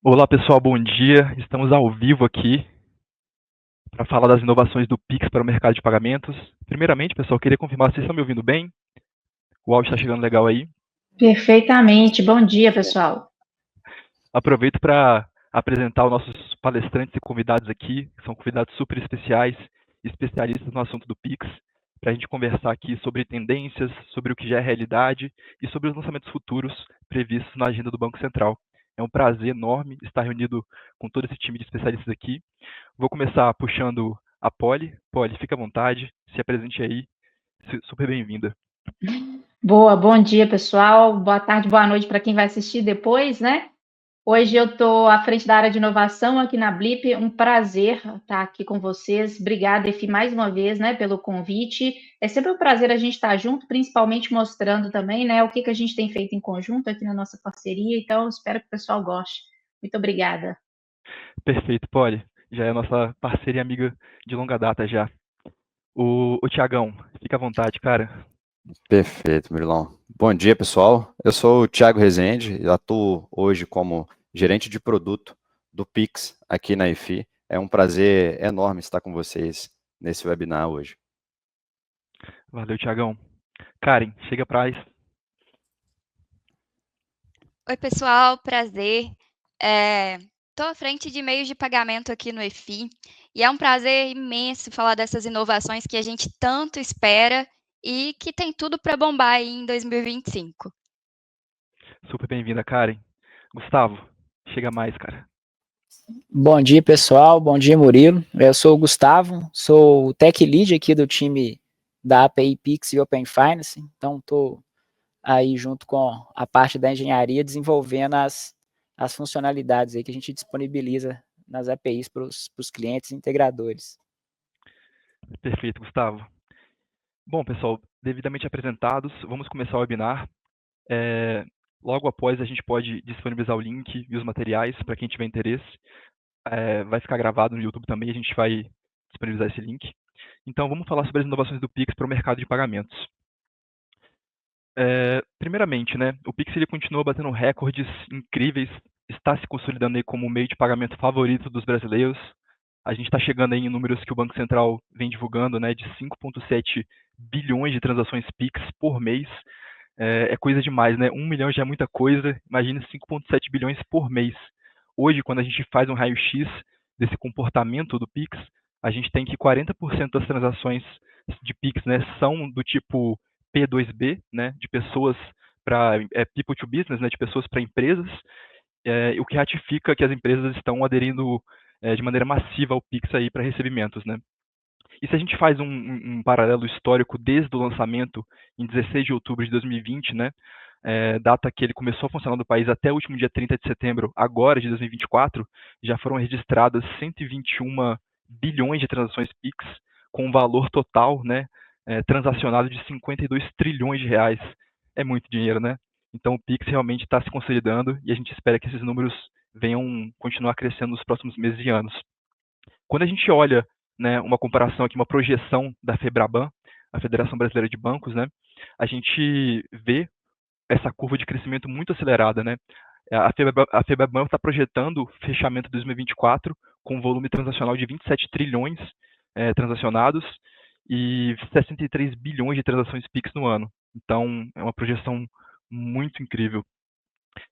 Olá pessoal, bom dia. Estamos ao vivo aqui para falar das inovações do Pix para o mercado de pagamentos. Primeiramente, pessoal, queria confirmar se vocês estão me ouvindo bem. O áudio está chegando legal aí. Perfeitamente. Bom dia, pessoal. Aproveito para apresentar os nossos palestrantes e convidados aqui, que são convidados super especiais, especialistas no assunto do Pix, para a gente conversar aqui sobre tendências, sobre o que já é realidade e sobre os lançamentos futuros previstos na agenda do Banco Central. É um prazer enorme estar reunido com todo esse time de especialistas aqui. Vou começar puxando a Polly. Polly, fica à vontade, se apresente aí, super bem-vinda. Bom dia, pessoal. Boa tarde, boa noite para quem vai assistir depois, né? Hoje eu estou à frente da área de inovação aqui na Blip. Um prazer estar aqui com vocês. Obrigada, Efi, mais uma vez, né, pelo convite. É sempre um prazer a gente estar junto, principalmente mostrando também, né, o que a gente tem feito em conjunto aqui na nossa parceria. Então, espero que o pessoal goste. Muito obrigada. Perfeito, Polly. Já é a nossa parceira e amiga de longa data já. O Tiagão, fica à vontade, cara. Perfeito, Murilão. Bom dia, pessoal. Eu sou o Thiago Rezende e atuo hoje como gerente de produto do Pix aqui na EFI. É um prazer enorme estar com vocês nesse webinar hoje. Valeu, Tiagão. Karen, chega pra trás. Oi, pessoal, prazer. Estou à frente de meios de pagamento aqui no EFI e é um prazer imenso falar dessas inovações que a gente tanto espera e que tem tudo para bombar aí em 2025. Super bem-vinda, Karen. Gustavo, chega mais, cara. Bom dia, pessoal. Bom dia, Murilo. Eu sou o Gustavo, sou o Tech Lead aqui do time da API Pix e Open Finance. Então, estou aí junto com a parte da engenharia desenvolvendo as funcionalidades aí que a gente disponibiliza nas APIs para os clientes e integradores. Perfeito, Gustavo. Bom, pessoal, devidamente apresentados, vamos começar o webinar. Logo após, a gente pode disponibilizar o link e os materiais para quem tiver interesse. Vai ficar gravado no YouTube também, a gente vai disponibilizar esse link. Então, vamos falar sobre as inovações do Pix para o mercado de pagamentos. Primeiramente, né, o Pix ele continua batendo recordes incríveis, está se consolidando aí como o meio de pagamento favorito dos brasileiros. A gente está chegando aí em números que o Banco Central vem divulgando, né, de 5,7 bilhões de transações Pix por mês. É coisa demais, né? 1 milhão já é muita coisa, imagina 5,7 bilhões por mês. Hoje, quando a gente faz um raio-x desse comportamento do Pix, a gente tem que 40% das transações de Pix, né, são do tipo P2B, né, de pessoas para people to business, né, de pessoas para empresas, o que ratifica que as empresas estão aderindo de maneira massiva ao Pix aí para recebimentos, né? E se a gente faz um paralelo histórico desde o lançamento em 16 de outubro de 2020, né, data que ele começou a funcionar no país até o último dia 30 de setembro, agora de 2024, já foram registradas 121 bilhões de transações Pix, com um valor total, né, transacionado de 52 trilhões de reais. É muito dinheiro, né? Então o Pix realmente está se consolidando e a gente espera que esses números venham continuar crescendo nos próximos meses e anos. Quando a gente olha, né, uma comparação aqui, uma projeção da FEBRABAN, a Federação Brasileira de Bancos, né, a gente vê essa curva de crescimento muito acelerada, né? A FEBRABAN está projetando fechamento de 2024 com um volume transacional de 27 trilhões transacionados e 63 bilhões de transações Pix no ano. Então, é uma projeção muito incrível.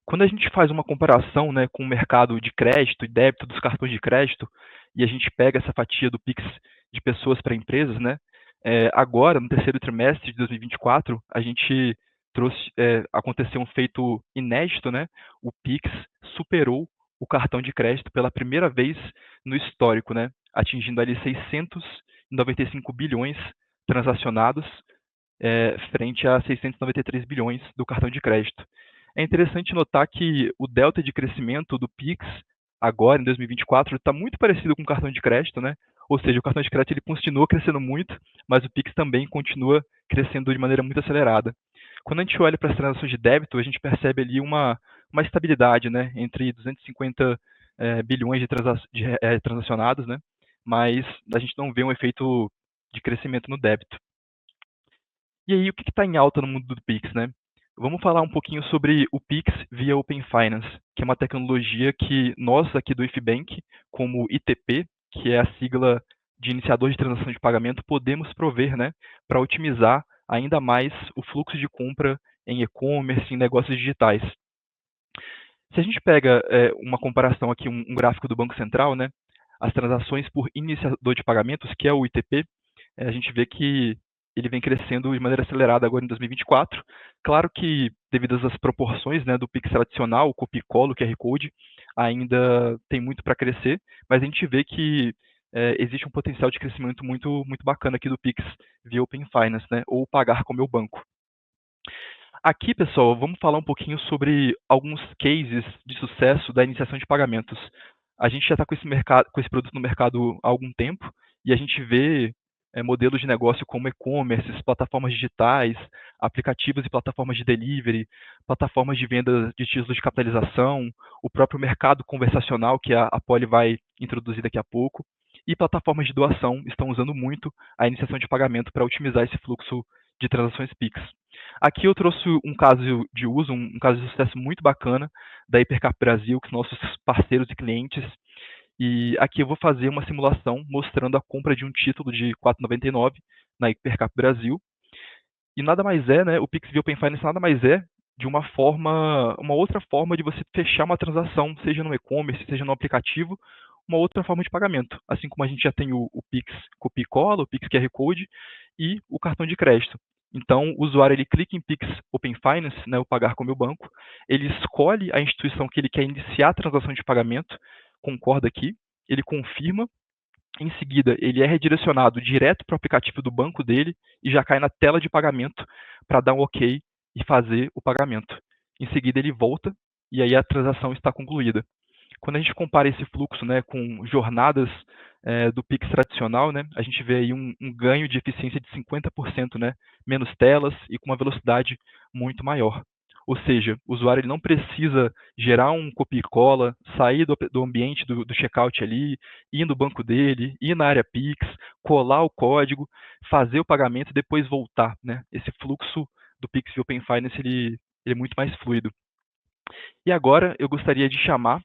Quando a gente faz uma comparação, né, com o mercado de crédito e débito dos cartões de crédito, e a gente pega essa fatia do Pix de pessoas para empresas, né, agora, no terceiro trimestre de 2024, a gente aconteceu um feito inédito, né, o Pix superou o cartão de crédito pela primeira vez no histórico, né, atingindo ali 695 bilhões transacionados, frente a 693 bilhões do cartão de crédito. É interessante notar que o delta de crescimento do Pix, agora em 2024, está muito parecido com o cartão de crédito, né? Ou seja, o cartão de crédito ele continua crescendo muito, mas o Pix também continua crescendo de maneira muito acelerada. Quando a gente olha para as transações de débito, a gente percebe ali uma estabilidade, né? Entre 250 bilhões de transacionados, né? Mas a gente não vê um efeito de crescimento no débito. E aí, o que está em alta no mundo do Pix, né? Vamos falar um pouquinho sobre o Pix via Open Finance, que é uma tecnologia que nós aqui do IFBank, como ITP, que é a sigla de iniciador de transação de pagamento, podemos prover, né, para otimizar ainda mais o fluxo de compra em e-commerce, em negócios digitais. Se a gente pega uma comparação aqui, um gráfico do Banco Central, né, as transações por iniciador de pagamentos, que é o ITP, a gente vê que ele vem crescendo de maneira acelerada agora em 2024. Claro que, devido às proporções, né, do Pix tradicional, o copia e cola, o QR Code, ainda tem muito para crescer, mas a gente vê que existe um potencial de crescimento muito, muito bacana aqui do Pix via Open Finance, né, ou pagar com o meu banco. Aqui, pessoal, vamos falar um pouquinho sobre alguns cases de sucesso da iniciação de pagamentos. A gente já está com esse produto no mercado há algum tempo e a gente vê modelos de negócio como e-commerce, plataformas digitais, aplicativos e plataformas de delivery, plataformas de venda de títulos de capitalização, o próprio mercado conversacional que a Poli vai introduzir daqui a pouco, e plataformas de doação estão usando muito a iniciação de pagamento para otimizar esse fluxo de transações Pix. Aqui eu trouxe um caso de uso, um caso de sucesso muito bacana da Hipercap Brasil, que são nossos parceiros e clientes. E aqui eu vou fazer uma simulação mostrando a compra de um título de R$ 4,99 na Hipercap Brasil. E nada mais é, né, o Pix via Open Finance nada mais é de uma outra forma de você fechar uma transação, seja no e-commerce, seja no aplicativo, uma outra forma de pagamento. Assim como a gente já tem o Pix copia e cola, o Pix QR Code e o cartão de crédito. Então, o usuário ele clica em Pix Open Finance, né, o pagar com o meu banco, ele escolhe a instituição que ele quer iniciar a transação de pagamento, concorda aqui, ele confirma, em seguida ele é redirecionado direto para o aplicativo do banco dele e já cai na tela de pagamento para dar um OK e fazer o pagamento. Em seguida ele volta e aí a transação está concluída. Quando a gente compara esse fluxo, né, com jornadas do Pix tradicional, né, a gente vê aí um ganho de eficiência de 50%, né, menos telas e com uma velocidade muito maior. Ou seja, o usuário ele não precisa gerar um copia e cola, sair do ambiente do checkout ali, ir no banco dele, ir na área Pix, colar o código, fazer o pagamento e depois voltar, né? Esse fluxo do Pix via Open Finance ele é muito mais fluido. E agora eu gostaria de chamar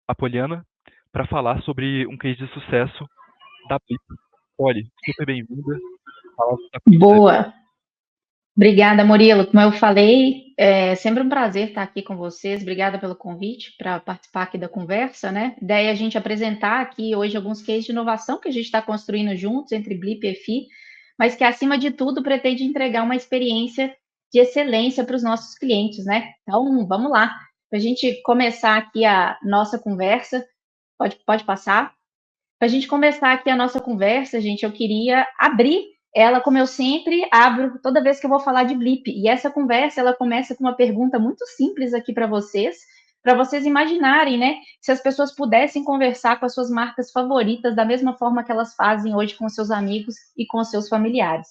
a Poliana para falar sobre um case de sucesso da Blip. Poli, super bem-vinda. Boa. Obrigada, Murilo. Como eu falei, é sempre um prazer estar aqui com vocês. Obrigada pelo convite para participar aqui da conversa, né? A ideia é a gente apresentar aqui hoje alguns cases de inovação que a gente está construindo juntos entre Blip e EFI, mas que, acima de tudo, pretende entregar uma experiência de excelência para os nossos clientes, né? Então, vamos lá. Para a gente começar aqui a nossa conversa, pode passar? Para a gente começar aqui a nossa conversa, gente, eu queria abrir ela, como eu sempre abro toda vez que eu vou falar de Blip. E essa conversa, ela começa com uma pergunta muito simples aqui para vocês imaginarem, né, se as pessoas pudessem conversar com as suas marcas favoritas da mesma forma que elas fazem hoje com seus amigos e com seus familiares.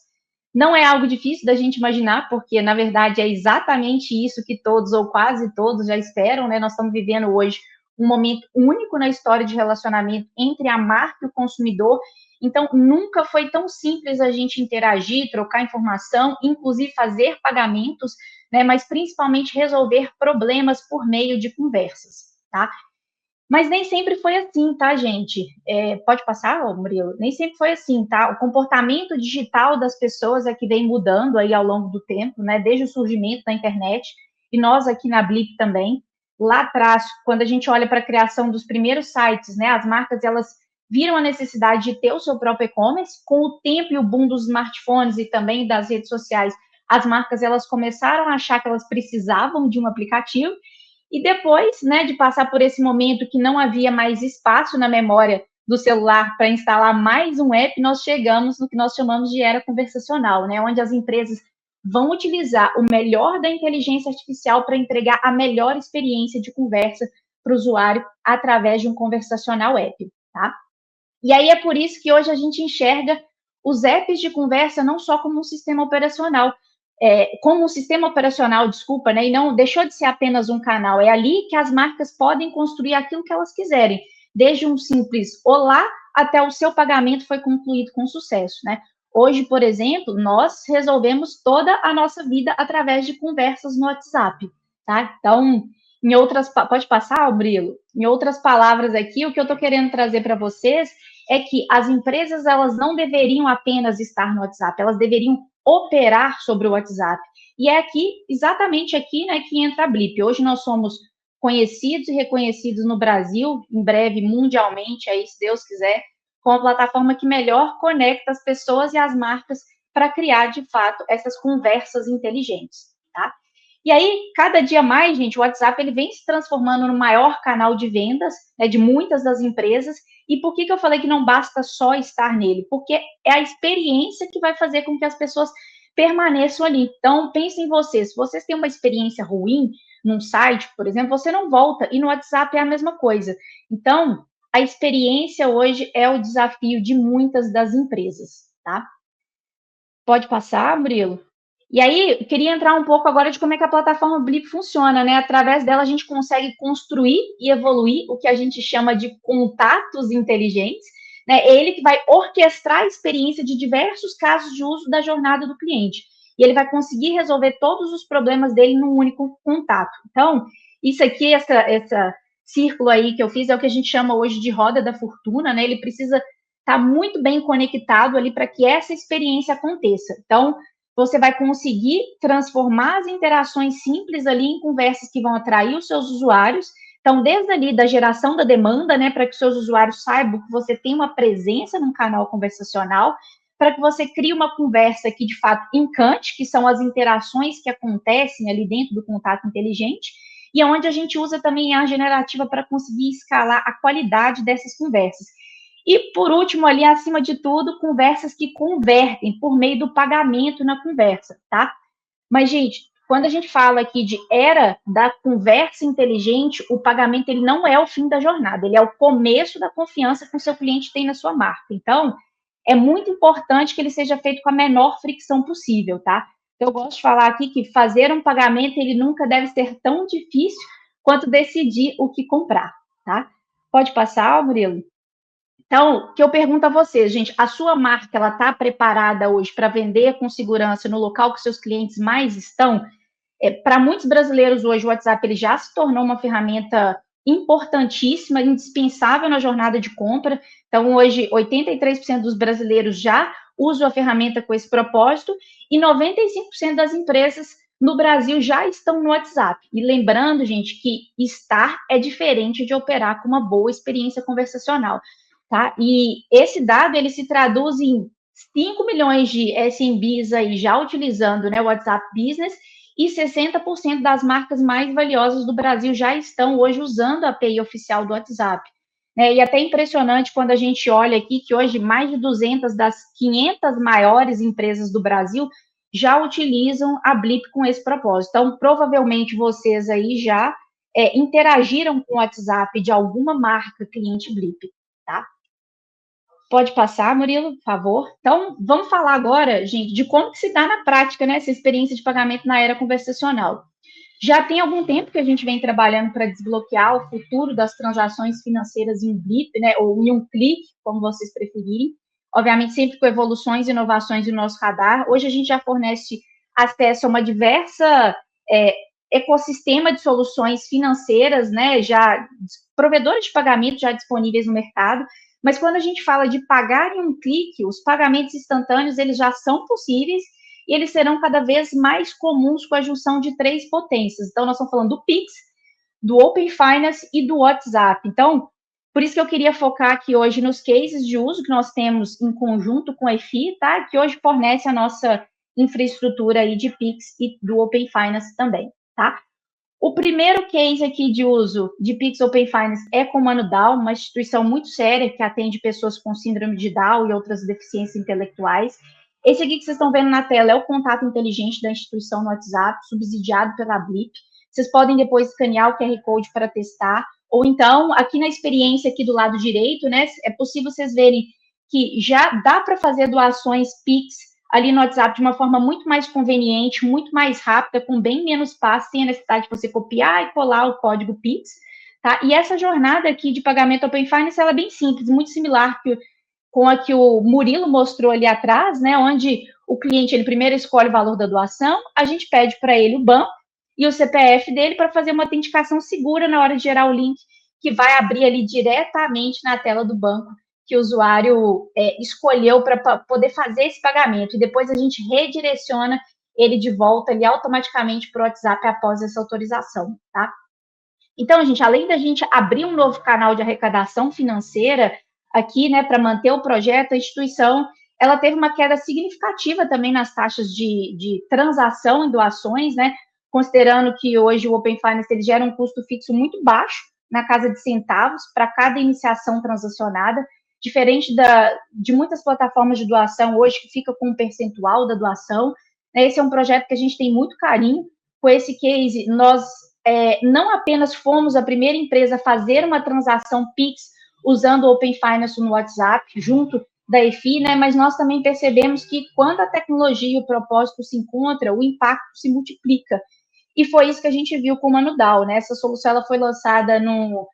Não é algo difícil da gente imaginar, porque, na verdade, é exatamente isso que todos, ou quase todos, já esperam, né? Nós estamos vivendo hoje um momento único na história de relacionamento entre a marca e o consumidor. Então, nunca foi tão simples a gente interagir, trocar informação, inclusive fazer pagamentos, né? Mas principalmente resolver problemas por meio de conversas, tá? Mas nem sempre foi assim, tá, gente? Pode passar, Murilo? Nem sempre foi assim, tá? O comportamento digital das pessoas é que vem mudando aí ao longo do tempo, né? Desde o surgimento da internet, e nós aqui na Blip também. Lá atrás, quando a gente olha para a criação dos primeiros sites, né? As marcas, elas viram a necessidade de ter o seu próprio e-commerce. Com o tempo e o boom dos smartphones e também das redes sociais, as marcas, elas começaram a achar que elas precisavam de um aplicativo. E depois, né, de passar por esse momento que não havia mais espaço na memória do celular para instalar mais um app, nós chegamos no que nós chamamos de era conversacional, né, onde as empresas vão utilizar o melhor da inteligência artificial para entregar a melhor experiência de conversa para o usuário através de um conversacional app, tá? E aí é por isso que hoje a gente enxerga os apps de conversa não só como um sistema operacional, desculpa, né, e não deixou de ser apenas um canal, é ali que as marcas podem construir aquilo que elas quiserem, desde um simples olá até o seu pagamento foi concluído com sucesso, né? Hoje, por exemplo, nós resolvemos toda a nossa vida através de conversas no WhatsApp, tá? Então, pode passar, Brilo? Em outras palavras aqui, o que eu estou querendo trazer para vocês é que as empresas, elas não deveriam apenas estar no WhatsApp, elas deveriam operar sobre o WhatsApp. E é aqui, exatamente aqui, né, que entra a Blip. Hoje nós somos conhecidos e reconhecidos no Brasil, em breve mundialmente, aí, se Deus quiser, com a plataforma que melhor conecta as pessoas e as marcas para criar, de fato, essas conversas inteligentes, tá? E aí, cada dia mais, gente, o WhatsApp ele vem se transformando no maior canal de vendas, né, de muitas das empresas. E por que eu falei que não basta só estar nele? Porque é a experiência que vai fazer com que as pessoas permaneçam ali. Então, pensem em vocês. Se vocês têm uma experiência ruim num site, por exemplo, você não volta. E no WhatsApp é a mesma coisa. Então, a experiência hoje é o desafio de muitas das empresas, tá? Pode passar, Murilo? E aí, eu queria entrar um pouco agora de como é que a plataforma Blip funciona, né? Através dela, a gente consegue construir e evoluir o que a gente chama de contatos inteligentes, né? É ele que vai orquestrar a experiência de diversos casos de uso da jornada do cliente. E ele vai conseguir resolver todos os problemas dele num único contato. Então, isso aqui, essa círculo aí que eu fiz, é o que a gente chama hoje de roda da fortuna, né? Ele precisa estar muito bem conectado ali para que essa experiência aconteça. Então, você vai conseguir transformar as interações simples ali em conversas que vão atrair os seus usuários. Então, desde ali da geração da demanda, né, para que os seus usuários saibam que você tem uma presença num canal conversacional, para que você crie uma conversa que, de fato, encante, que são as interações que acontecem ali dentro do contato inteligente, e onde a gente usa também a generativa para conseguir escalar a qualidade dessas conversas. E, por último, ali, acima de tudo, conversas que convertem por meio do pagamento na conversa, tá? Mas, gente, quando a gente fala aqui de era da conversa inteligente, o pagamento ele não é o fim da jornada, ele é o começo da confiança que o seu cliente tem na sua marca. Então, é muito importante que ele seja feito com a menor fricção possível, tá? Eu gosto de falar aqui que fazer um pagamento, ele nunca deve ser tão difícil quanto decidir o que comprar, tá? Pode passar, Murilo? Então, o que eu pergunto a vocês, gente, a sua marca, ela está preparada hoje para vender com segurança no local que seus clientes mais estão? Para muitos brasileiros hoje, o WhatsApp ele já se tornou uma ferramenta importantíssima, indispensável na jornada de compra. Então, hoje, 83% dos brasileiros já usam a ferramenta com esse propósito e 95% das empresas no Brasil já estão no WhatsApp. E lembrando, gente, que estar é diferente de operar com uma boa experiência conversacional. Tá? E esse dado, ele se traduz em 5 milhões de SMBs aí já utilizando, né, o WhatsApp Business, e 60% das marcas mais valiosas do Brasil já estão hoje usando a API oficial do WhatsApp. E até impressionante quando a gente olha aqui que hoje mais de 200 das 500 maiores empresas do Brasil já utilizam a Blip com esse propósito. Então, provavelmente vocês aí já interagiram com o WhatsApp de alguma marca cliente Blip, tá? Pode passar, Murilo, por favor. Então, vamos falar agora, gente, de como que se dá na prática, né, essa experiência de pagamento na era conversacional. Já tem algum tempo que a gente vem trabalhando para desbloquear o futuro das transações financeiras em um blip, né, ou em um clique, como vocês preferirem. Obviamente, sempre com evoluções e inovações no nosso radar. Hoje a gente já fornece acesso a uma diversa ecossistema de soluções financeiras, né, já provedores de pagamento já disponíveis no mercado. Mas quando a gente fala de pagar em um clique, os pagamentos instantâneos, eles já são possíveis e eles serão cada vez mais comuns com a junção de 3 potências. Então, nós estamos falando do Pix, do Open Finance e do WhatsApp. Então, por isso que eu queria focar aqui hoje nos cases de uso que nós temos em conjunto com a EFI, tá? Que hoje fornece a nossa infraestrutura aí de Pix e do Open Finance também, tá? O primeiro case aqui de uso de Pix Open Finance é com o Mano DAO, uma instituição muito séria que atende pessoas com síndrome de Down e outras deficiências intelectuais. Esse aqui que vocês estão vendo na tela é o contato inteligente da instituição no WhatsApp, subsidiado pela Blip. Vocês podem depois escanear o QR Code para testar, ou então, aqui na experiência aqui do lado direito, né, é possível vocês verem que já dá para fazer doações Pix ali no WhatsApp de uma forma muito mais conveniente, muito mais rápida, com bem menos passo, sem a necessidade de você copiar e colar o código Pix, tá? E essa jornada aqui de pagamento Open Finance, ela é bem simples, muito similar com a que o Murilo mostrou ali atrás, né, onde o cliente ele primeiro escolhe o valor da doação, a gente pede para ele o banco e o CPF dele para fazer uma autenticação segura na hora de gerar o link, que vai abrir ali diretamente na tela do banco que o usuário escolheu para poder fazer esse pagamento. E depois a gente redireciona ele de volta ali automaticamente para o WhatsApp após essa autorização, tá? Então, gente, além da gente abrir um novo canal de arrecadação financeira aqui, né, para manter o projeto, a instituição, ela teve uma queda significativa também nas taxas de transação em doações, né, considerando que hoje o Open Finance ele gera um custo fixo muito baixo, na casa de centavos, para cada iniciação transacionada, diferente de muitas plataformas de doação hoje que fica com um percentual da doação. Esse é um projeto que a gente tem muito carinho. Com esse case, nós não apenas fomos a primeira empresa a fazer uma transação Pix usando o Open Finance no WhatsApp, junto da EFI, né, mas nós também percebemos que quando a tecnologia e o propósito se encontram, o impacto se multiplica. E foi isso que a gente viu com o Manudal, né? Essa solução ela foi lançada no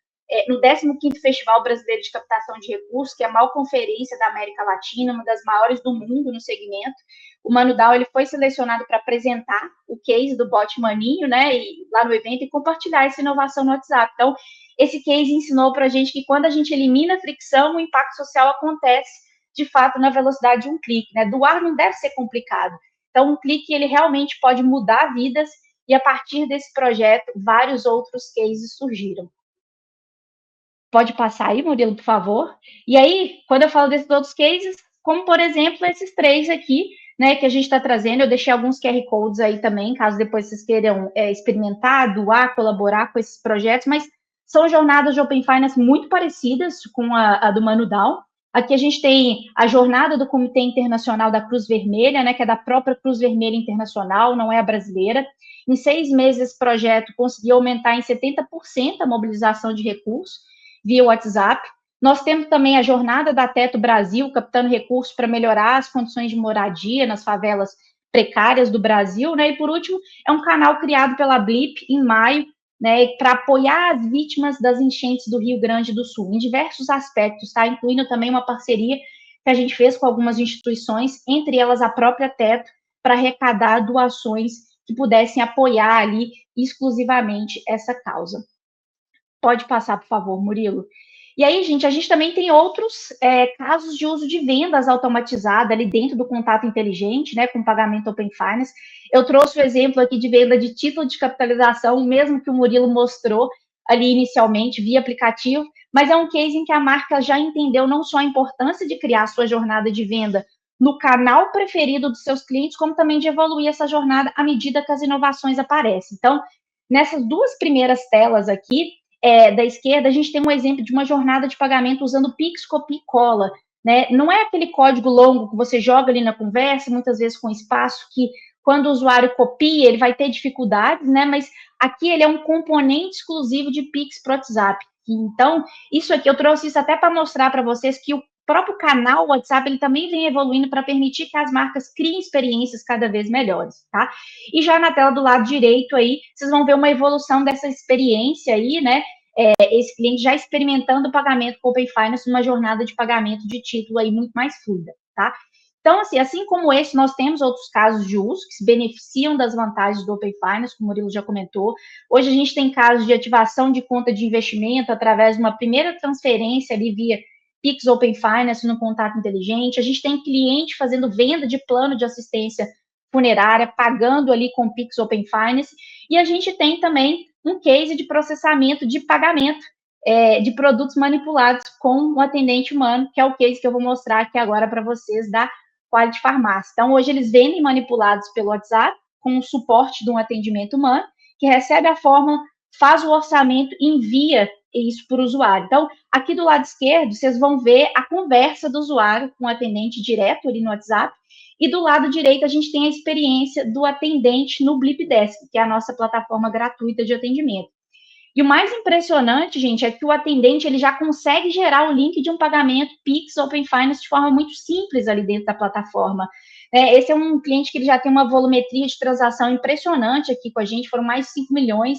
15º Festival Brasileiro de Captação de Recursos, que é a maior conferência da América Latina, uma das maiores do mundo no segmento. O Manudal ele foi selecionado para apresentar o case do bot Maninho, né, lá no evento, e compartilhar essa inovação no WhatsApp. Então, esse case ensinou para a gente que quando a gente elimina a fricção, o impacto social acontece, de fato, na velocidade de um clique, né? Doar não deve ser complicado. Então, um clique, ele realmente pode mudar vidas, e a partir desse projeto, vários outros cases surgiram. Pode passar aí, Murilo, por favor. E aí, quando eu falo desses outros cases, como, por exemplo, esses 3 aqui, né, que a gente está trazendo, eu deixei alguns QR Codes aí também, caso depois vocês queiram experimentar, doar, colaborar com esses projetos, mas são jornadas de Open Finance muito parecidas com a do Manudal. Aqui a gente tem a jornada do Comitê Internacional da Cruz Vermelha, né, que é da própria Cruz Vermelha Internacional, não é a brasileira. Em 6 meses, esse projeto conseguiu aumentar em 70% a mobilização de recursos via WhatsApp. Nós temos também a jornada da Teto Brasil, captando recursos para melhorar as condições de moradia nas favelas precárias do Brasil, né? E, por último, é um canal criado pela Blip em maio, né, para apoiar as vítimas das enchentes do Rio Grande do Sul, em diversos aspectos, tá? Incluindo também uma parceria que a gente fez com algumas instituições, entre elas a própria Teto, para arrecadar doações que pudessem apoiar ali exclusivamente essa causa. Pode passar, por favor, Murilo. E aí, gente, a gente também tem outros casos de uso de vendas automatizadas ali dentro do contato inteligente, né, com pagamento Open Finance. Eu trouxe o exemplo aqui de venda de título de capitalização, mesmo que o Murilo mostrou ali inicialmente via aplicativo, mas é um case em que a marca já entendeu não só a importância de criar sua jornada de venda no canal preferido dos seus clientes, como também de evoluir essa jornada à medida que as inovações aparecem. Então, nessas 2 primeiras telas aqui, da esquerda, a gente tem um exemplo de uma jornada de pagamento usando Pix, copia e cola, né? Não é aquele código longo que você joga ali na conversa, muitas vezes com espaço, que quando o usuário copia, ele vai ter dificuldades, né? Mas aqui ele é um componente exclusivo de Pix para o WhatsApp. Então, isso aqui, eu trouxe isso até para mostrar para vocês que o próprio canal WhatsApp, ele também vem evoluindo para permitir que as marcas criem experiências cada vez melhores, tá? E já na tela do lado direito aí, vocês vão ver uma evolução dessa experiência aí, né? Esse cliente já experimentando o pagamento com Open Finance numa jornada de pagamento de título aí muito mais fluida, tá? Então, assim como esse, nós temos outros casos de uso que se beneficiam das vantagens do Open Finance, como o Murilo já comentou. Hoje a gente tem casos de ativação de conta de investimento através de uma primeira transferência ali via Pix Open Finance no contato inteligente. A gente tem cliente fazendo venda de plano de assistência funerária, pagando ali com Pix Open Finance. E a gente tem também um case de processamento de pagamento de produtos manipulados com o atendente humano, que é o case que eu vou mostrar aqui agora para vocês da Quality Farmácia. Então, hoje eles vendem manipulados pelo WhatsApp, com o suporte de um atendimento humano, que recebe a fórmula, faz o orçamento e envia isso para o usuário. Então, aqui do lado esquerdo, vocês vão ver a conversa do usuário com o atendente direto ali no WhatsApp, e do lado direito a gente tem a experiência do atendente no Blip Desk, que é a nossa plataforma gratuita de atendimento. E o mais impressionante, gente, é que o atendente ele já consegue gerar o link de um pagamento Pix Open Finance de forma muito simples ali dentro da plataforma. Esse é um cliente que ele já tem uma volumetria de transação impressionante aqui com a gente, foram mais de 5 milhões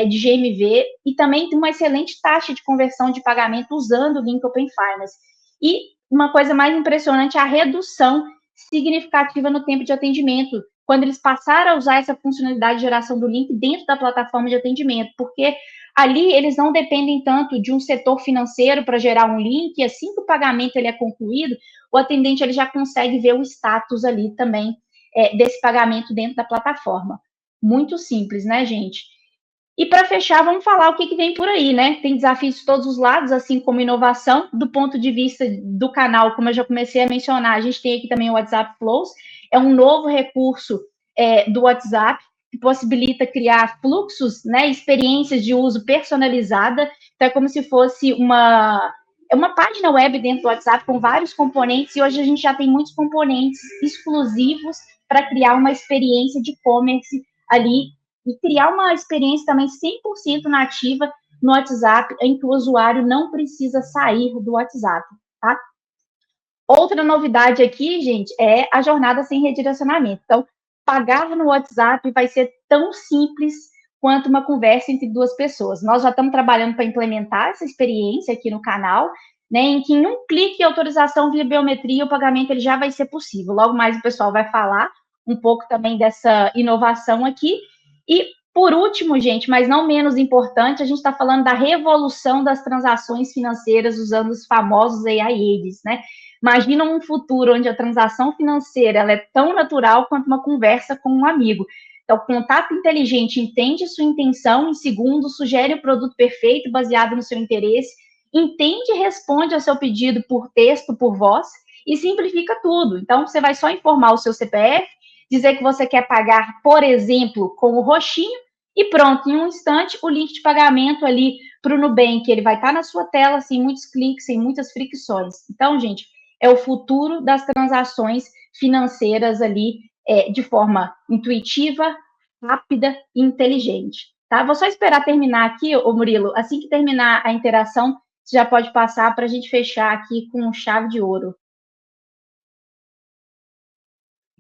de GMV, e também tem uma excelente taxa de conversão de pagamento usando o link Open Finance. E uma coisa mais impressionante é a redução significativa no tempo de atendimento, quando eles passaram a usar essa funcionalidade de geração do link dentro da plataforma de atendimento, porque ali eles não dependem tanto de um setor financeiro para gerar um link, e assim que o pagamento ele é concluído, o atendente ele já consegue ver o status ali também desse pagamento dentro da plataforma. Muito simples, né, gente? E para fechar, vamos falar o que vem por aí, né? Tem desafios de todos os lados, assim como inovação. Do ponto de vista do canal, como eu já comecei a mencionar, a gente tem aqui também o WhatsApp Flows, é um novo recurso do WhatsApp, que possibilita criar fluxos, né, experiências de uso personalizada. Então, é como se fosse uma página web dentro do WhatsApp com vários componentes, e hoje a gente já tem muitos componentes exclusivos para criar uma experiência de e-commerce ali, e criar uma experiência também 100% nativa no WhatsApp, em que o usuário não precisa sair do WhatsApp, tá? Outra novidade aqui, gente, é a jornada sem redirecionamento. Então, pagar no WhatsApp vai ser tão simples quanto uma conversa entre duas pessoas. Nós já estamos trabalhando para implementar essa experiência aqui no canal, né, em que em um clique de autorização via biometria, o pagamento ele já vai ser possível. Logo mais o pessoal vai falar um pouco também dessa inovação aqui. E, por último, gente, mas não menos importante, a gente está falando da revolução das transações financeiras usando os famosos AI-Aids, né? Imagina um futuro onde a transação financeira ela é tão natural quanto uma conversa com um amigo. Então, o contato inteligente entende sua intenção, em segundos, sugere o produto perfeito baseado no seu interesse, entende e responde ao seu pedido por texto, por voz, e simplifica tudo. Então, você vai só informar o seu CPF, dizer que você quer pagar, por exemplo, com o roxinho, e pronto, em um instante, o link de pagamento ali para o Nubank, ele vai estar na sua tela, sem muitos cliques, sem muitas fricções. Então, gente, é o futuro das transações financeiras ali, de forma intuitiva, rápida e inteligente. Tá? Vou só esperar terminar aqui, ô Murilo, assim que terminar a interação, você já pode passar para a gente fechar aqui com chave de ouro.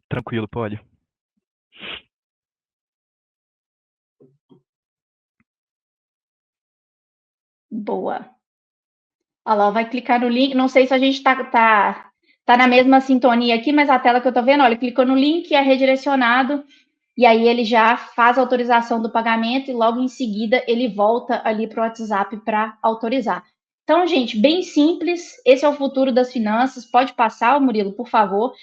Tranquilo, pode. Boa. Olha lá, vai clicar no link. Não sei se a gente tá na mesma sintonia aqui, mas a tela que eu tô vendo, olha, clicou no link, é redirecionado, e aí ele já faz a autorização do pagamento e logo em seguida ele volta ali para o WhatsApp para autorizar. Então, gente, bem simples, esse é o futuro das finanças. Pode passar, Murilo, por favor.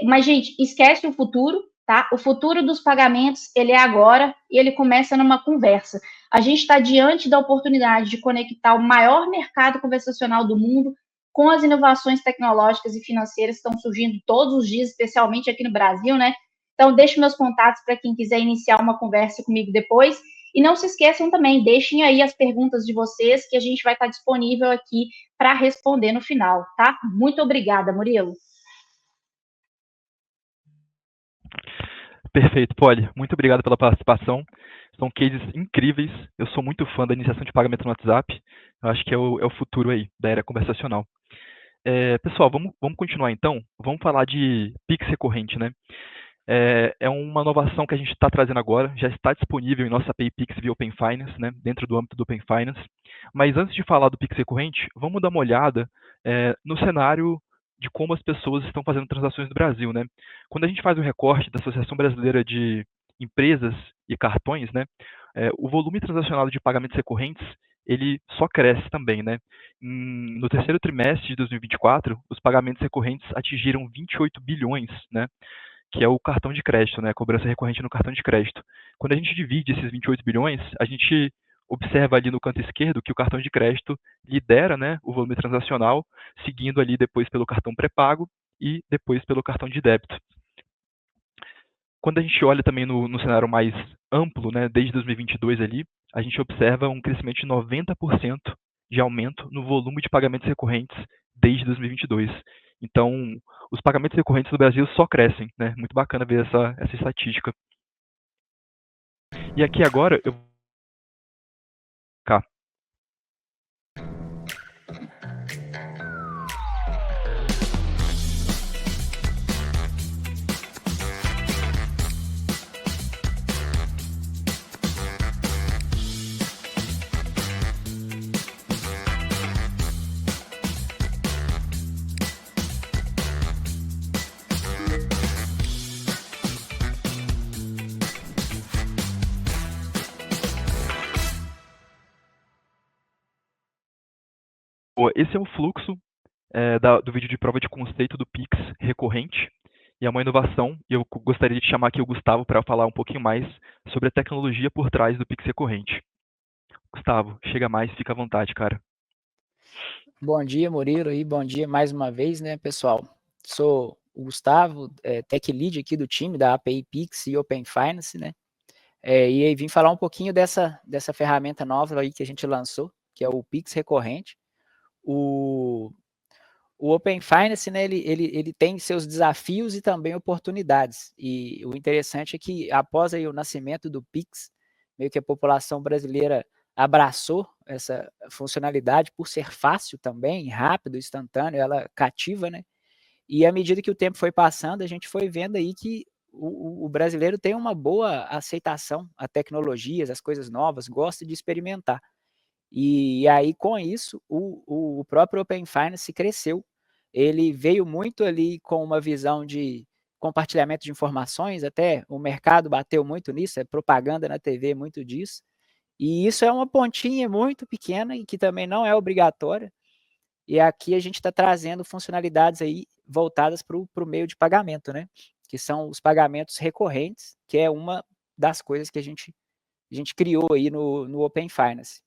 Mas, gente, esquece o futuro, tá? O futuro dos pagamentos, ele é agora e ele começa numa conversa. A gente está diante da oportunidade de conectar o maior mercado conversacional do mundo com as inovações tecnológicas e financeiras que estão surgindo todos os dias, especialmente aqui no Brasil, né? Então, deixo meus contatos para quem quiser iniciar uma conversa comigo depois. E não se esqueçam também, deixem aí as perguntas de vocês, que a gente vai estar disponível aqui para responder no final, tá? Muito obrigada, Murilo. Perfeito, Polly. Muito obrigado pela participação. São cases incríveis. Eu sou muito fã da iniciação de pagamento no WhatsApp. Eu acho que é o futuro aí, da era conversacional. Pessoal, vamos continuar então. Vamos falar de Pix recorrente, né? É uma inovação que a gente está trazendo agora, já está disponível em nossa API Pix via Open Finance, né, dentro do âmbito do Open Finance. Mas antes de falar do Pix recorrente, vamos dar uma olhada no cenário de como as pessoas estão fazendo transações no Brasil, né? Quando a gente faz o recorte da Associação Brasileira de Empresas e Cartões, né, o volume transacional de pagamentos recorrentes, ele só cresce também, né? No terceiro trimestre de 2024, os pagamentos recorrentes atingiram 28 bilhões, né? Que é o cartão de crédito, né, a cobrança recorrente no cartão de crédito. Quando a gente divide esses 28 bilhões, a gente observa ali no canto esquerdo que o cartão de crédito lidera, né, o volume transacional, seguindo ali depois pelo cartão pré-pago e depois pelo cartão de débito. Quando a gente olha também no cenário mais amplo, né, desde 2022 ali, a gente observa um crescimento de 90% de aumento no volume de pagamentos recorrentes desde 2022. Então, os pagamentos recorrentes no Brasil só crescem, né? Muito bacana ver essa estatística. E aqui agora eu cá. Esse é o fluxo do vídeo de prova de conceito do Pix recorrente, e é uma inovação, e eu gostaria de chamar aqui o Gustavo para falar um pouquinho mais sobre a tecnologia por trás do Pix recorrente. Gustavo, chega mais, fica à vontade, cara. Bom dia, Murilo, e bom dia mais uma vez, né, pessoal? Sou o Gustavo, Tech Lead aqui do time da API Pix e Open Finance, né? E aí vim falar um pouquinho dessa ferramenta nova aí que a gente lançou, que é o Pix recorrente. O Open Finance, né, ele tem seus desafios e também oportunidades. E o interessante é que após aí o nascimento do Pix, meio que a população brasileira abraçou essa funcionalidade por ser fácil também, rápido, instantâneo, ela cativa, né? E à medida que o tempo foi passando, a gente foi vendo aí que o brasileiro tem uma boa aceitação a tecnologias, as coisas novas, gosta de experimentar. E aí, com isso, o próprio Open Finance cresceu. Ele veio muito ali com uma visão de compartilhamento de informações, até o mercado bateu muito nisso, é propaganda na TV, muito disso. E isso é uma pontinha muito pequena e que também não é obrigatória. E aqui a gente está trazendo funcionalidades aí voltadas para o meio de pagamento, né? Que são os pagamentos recorrentes, que é uma das coisas que a gente criou aí no Open Finance.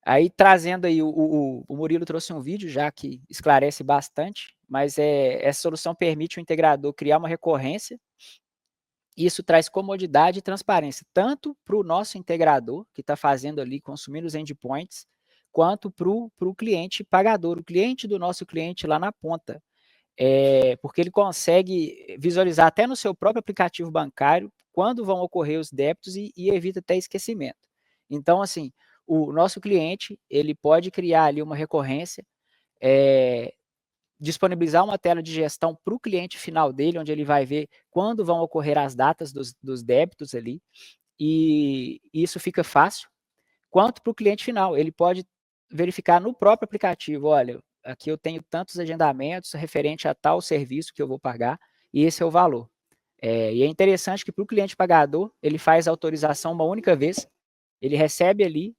Aí trazendo aí, o Murilo trouxe um vídeo já que esclarece bastante, mas essa solução permite o integrador criar uma recorrência. Isso traz comodidade e transparência, tanto para o nosso integrador, que está fazendo ali, consumindo os endpoints, quanto para o cliente pagador, o cliente do nosso cliente lá na ponta. Porque ele consegue visualizar até no seu próprio aplicativo bancário quando vão ocorrer os débitos e evita até esquecimento. Então, assim, o nosso cliente, ele pode criar ali uma recorrência, disponibilizar uma tela de gestão para o cliente final dele, onde ele vai ver quando vão ocorrer as datas dos débitos ali, e isso fica fácil. Quanto para o cliente final, ele pode verificar no próprio aplicativo, olha, aqui eu tenho tantos agendamentos referente a tal serviço que eu vou pagar, e esse é o valor. E é interessante que para o cliente pagador, ele faz a autorização uma única vez, ele recebe ali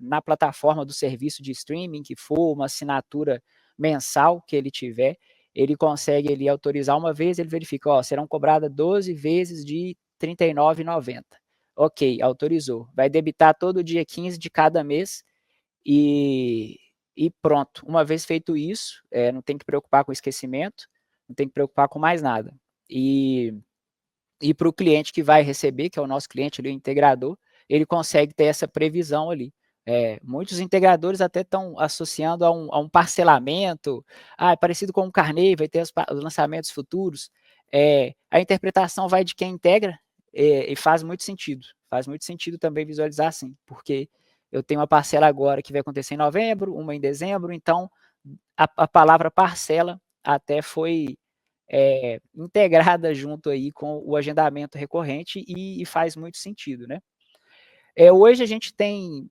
na plataforma do serviço de streaming que for, uma assinatura mensal que ele tiver, ele consegue ali autorizar uma vez, ele verifica, ó, serão cobradas 12 vezes de R$ 39,90. Ok, autorizou. Vai debitar todo dia 15 de cada mês e pronto. Uma vez feito isso, não tem que preocupar com esquecimento, não tem que preocupar com mais nada. E para o cliente que vai receber, que é o nosso cliente ali, o integrador, ele consegue ter essa previsão ali. Muitos integradores até estão associando a um parcelamento, é parecido com um carnê, vai ter os lançamentos futuros. A interpretação vai de quem integra e faz muito sentido. Faz muito sentido também visualizar assim, porque eu tenho uma parcela agora que vai acontecer em novembro, uma em dezembro, então a palavra parcela até foi integrada junto aí com o agendamento recorrente e faz muito sentido, né? Hoje a gente tem,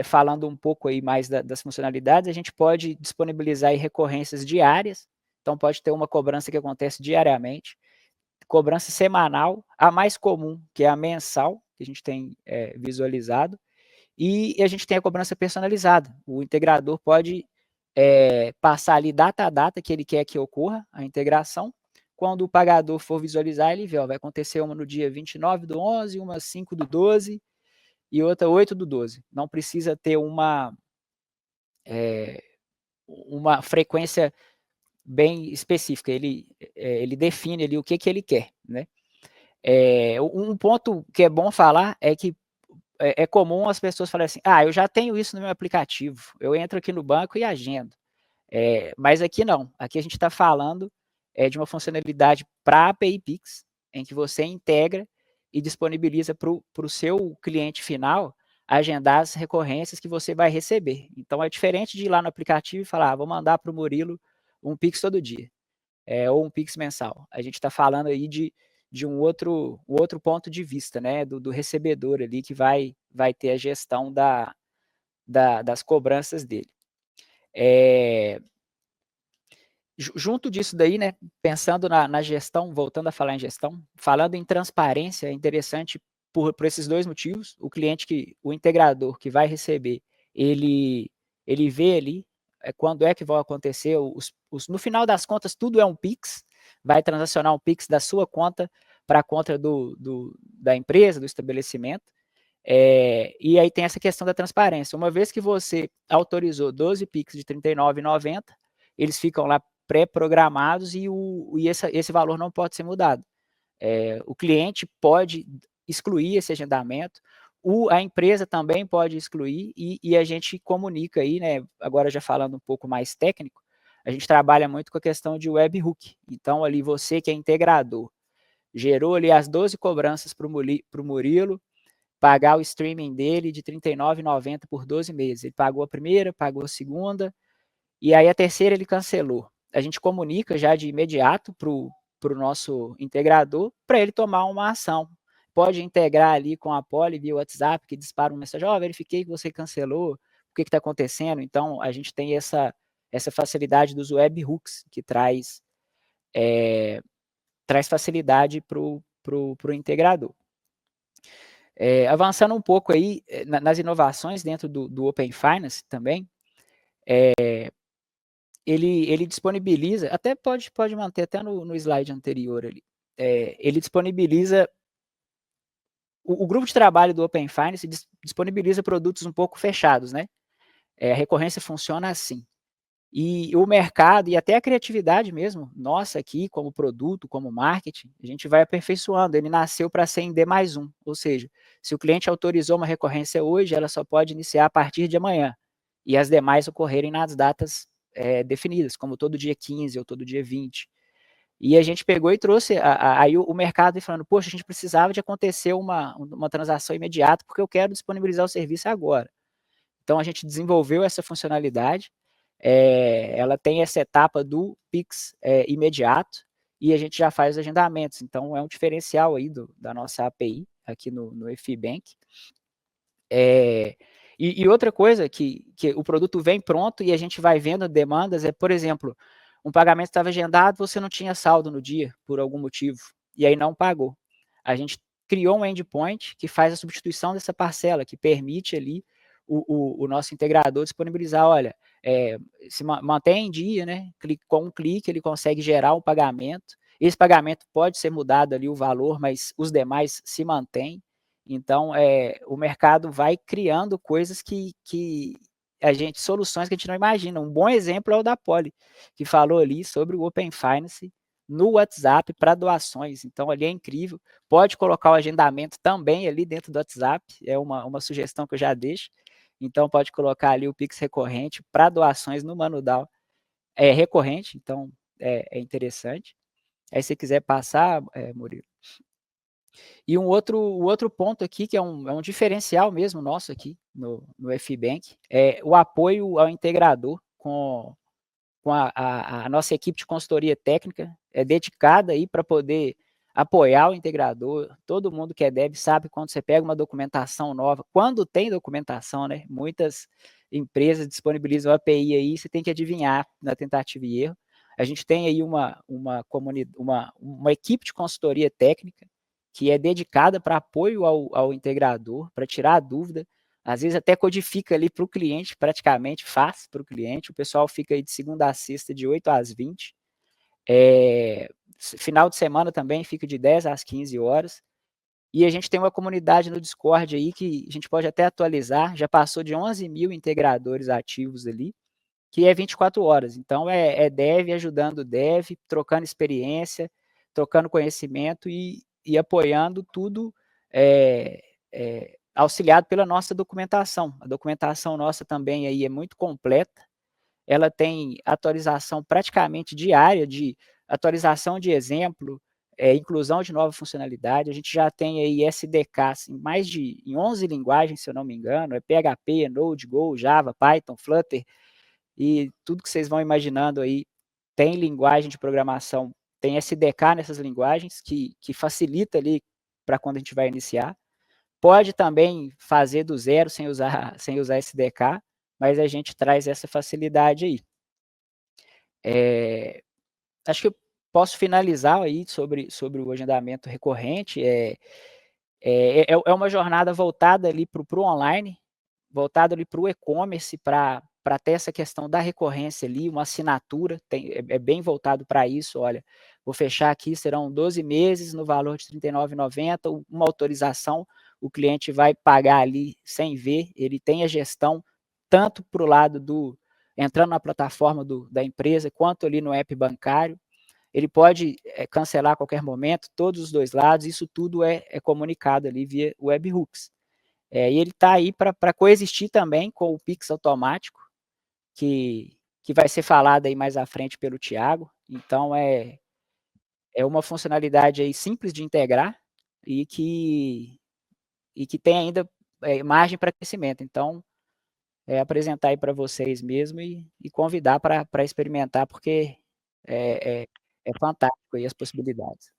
falando um pouco aí mais das funcionalidades, a gente pode disponibilizar aí recorrências diárias, então pode ter uma cobrança que acontece diariamente, cobrança semanal, a mais comum, que é a mensal, que a gente tem visualizado, e a gente tem a cobrança personalizada. O integrador pode passar ali data a data que ele quer que ocorra a integração. Quando o pagador for visualizar, ele vê, ó, vai acontecer uma no dia 29/11, uma 5/12 e outra 8/12. Não precisa ter uma frequência bem específica, ele define ali o que ele quer, né? Um ponto que é bom falar é que é comum as pessoas falarem assim, eu já tenho isso no meu aplicativo, eu entro aqui no banco e agendo. Mas aqui não, aqui a gente está falando de uma funcionalidade para a API Pix, em que você integra e disponibiliza para o seu cliente final agendar as recorrências que você vai receber. Então é diferente de ir lá no aplicativo e falar, vou mandar para o Murilo um Pix todo dia, ou um Pix mensal. A gente está falando aí de um outro ponto de vista, né, do recebedor ali que vai ter a gestão das cobranças dele. Junto disso daí, né, pensando na gestão, voltando a falar em gestão, falando em transparência, é interessante por esses dois motivos, o integrador que vai receber, ele vê ali quando é que vão acontecer no final das contas, tudo é um Pix, vai transacionar um Pix da sua conta para a conta da empresa, do estabelecimento. E aí tem essa questão da transparência. Uma vez que você autorizou 12 Pix de R$ 39,90, eles ficam lá pré-programados e esse valor não pode ser mudado. O cliente pode excluir esse agendamento, a empresa também pode excluir e a gente comunica aí, né? Agora já falando um pouco mais técnico, a gente trabalha muito com a questão de webhook. Então, ali você que é integrador, gerou ali as 12 cobranças para o Murilo, pagar o streaming dele de R$ 39,90 por 12 meses. Ele pagou a primeira, pagou a segunda, e aí a terceira ele cancelou. A gente comunica já de imediato para o nosso integrador para ele tomar uma ação. Pode integrar ali com a Poli via WhatsApp, que dispara uma mensagem, verifiquei que você cancelou, o que está acontecendo? Então, a gente tem essa facilidade dos webhooks, que traz facilidade para o integrador. Avançando um pouco aí nas inovações dentro do Open Finance também, ele disponibiliza, até pode manter até no slide anterior ali, ele disponibiliza, o grupo de trabalho do Open Finance disponibiliza produtos um pouco fechados, né? A recorrência funciona assim. E o mercado e até a criatividade mesmo, nossa aqui, como produto, como marketing, a gente vai aperfeiçoando. Ele nasceu para ser em D+1, ou seja, se o cliente autorizou uma recorrência hoje, ela só pode iniciar a partir de amanhã, e as demais ocorrerem nas datas definidas, como todo dia 15 ou todo dia 20. E a gente pegou e trouxe aí o mercado falando, poxa, a gente precisava de acontecer uma transação imediata, porque eu quero disponibilizar o serviço agora. Então, a gente desenvolveu essa funcionalidade, ela tem essa etapa do Pix imediato, e a gente já faz os agendamentos. Então, é um diferencial aí da nossa API, aqui no EFI Bank. E outra coisa, que o produto vem pronto e a gente vai vendo demandas, por exemplo, um pagamento estava agendado, você não tinha saldo no dia, por algum motivo, e aí não pagou. A gente criou um endpoint que faz a substituição dessa parcela, que permite ali o nosso integrador disponibilizar, olha, se mantém em dia, né? Com um clique ele consegue gerar um pagamento, esse pagamento pode ser mudado ali o valor, mas os demais se mantêm. Então, o mercado vai criando coisas soluções que a gente não imagina. Um bom exemplo é o da Poli, que falou ali sobre o Open Finance no WhatsApp para doações. Então, ali é incrível. Pode colocar o agendamento também ali dentro do WhatsApp, é uma sugestão que eu já deixo. Então, pode colocar ali o Pix recorrente para doações no Manudal. É recorrente, então é interessante. Aí, se quiser passar, Murilo. E o outro ponto aqui, que é um diferencial mesmo nosso aqui no EFI Bank, é o apoio ao integrador com a nossa equipe de consultoria técnica, dedicada aí para poder apoiar o integrador. Todo mundo que é dev sabe quando você pega uma documentação nova, quando tem documentação, né? Muitas empresas disponibilizam a API aí, você tem que adivinhar na tentativa e erro. A gente tem aí uma equipe de consultoria técnica que é dedicada para apoio ao integrador, para tirar a dúvida, às vezes até codifica ali para o cliente, praticamente faz para o cliente, o pessoal fica aí de segunda a sexta, de 8 às 20, final de semana também fica de 10 às 15 horas, e a gente tem uma comunidade no Discord aí que a gente pode até atualizar, já passou de 11 mil integradores ativos ali, que é 24 horas, então é dev ajudando o dev, trocando experiência, trocando conhecimento e apoiando tudo auxiliado pela nossa documentação. A documentação nossa também aí é muito completa, ela tem atualização praticamente diária, de atualização de exemplo, inclusão de nova funcionalidade, a gente já tem aí SDK assim, em 11 linguagens, se eu não me engano, é PHP, Node, Go, Java, Python, Flutter, e tudo que vocês vão imaginando aí, tem linguagem de programação, tem SDK nessas linguagens, que facilita ali para quando a gente vai iniciar. Pode também fazer do zero sem usar SDK, mas a gente traz essa facilidade aí. Acho que eu posso finalizar aí sobre o agendamento recorrente. É uma jornada voltada ali para o online, voltado ali para o e-commerce, para ter essa questão da recorrência ali, uma assinatura, é bem voltado para isso. Olha, vou fechar aqui, serão 12 meses no valor de R$ 39,90, uma autorização, o cliente vai pagar ali sem ver, ele tem a gestão tanto para o lado entrando na plataforma da empresa, quanto ali no app bancário. Ele pode cancelar a qualquer momento, todos os dois lados, isso tudo é comunicado ali via webhooks. E ele está aí para coexistir também com o Pix automático, que vai ser falado aí mais à frente pelo Thiago. Então, é uma funcionalidade aí simples de integrar e que tem ainda margem para crescimento. Então, apresentar aí para vocês mesmo e convidar para experimentar, porque é fantástico aí as possibilidades.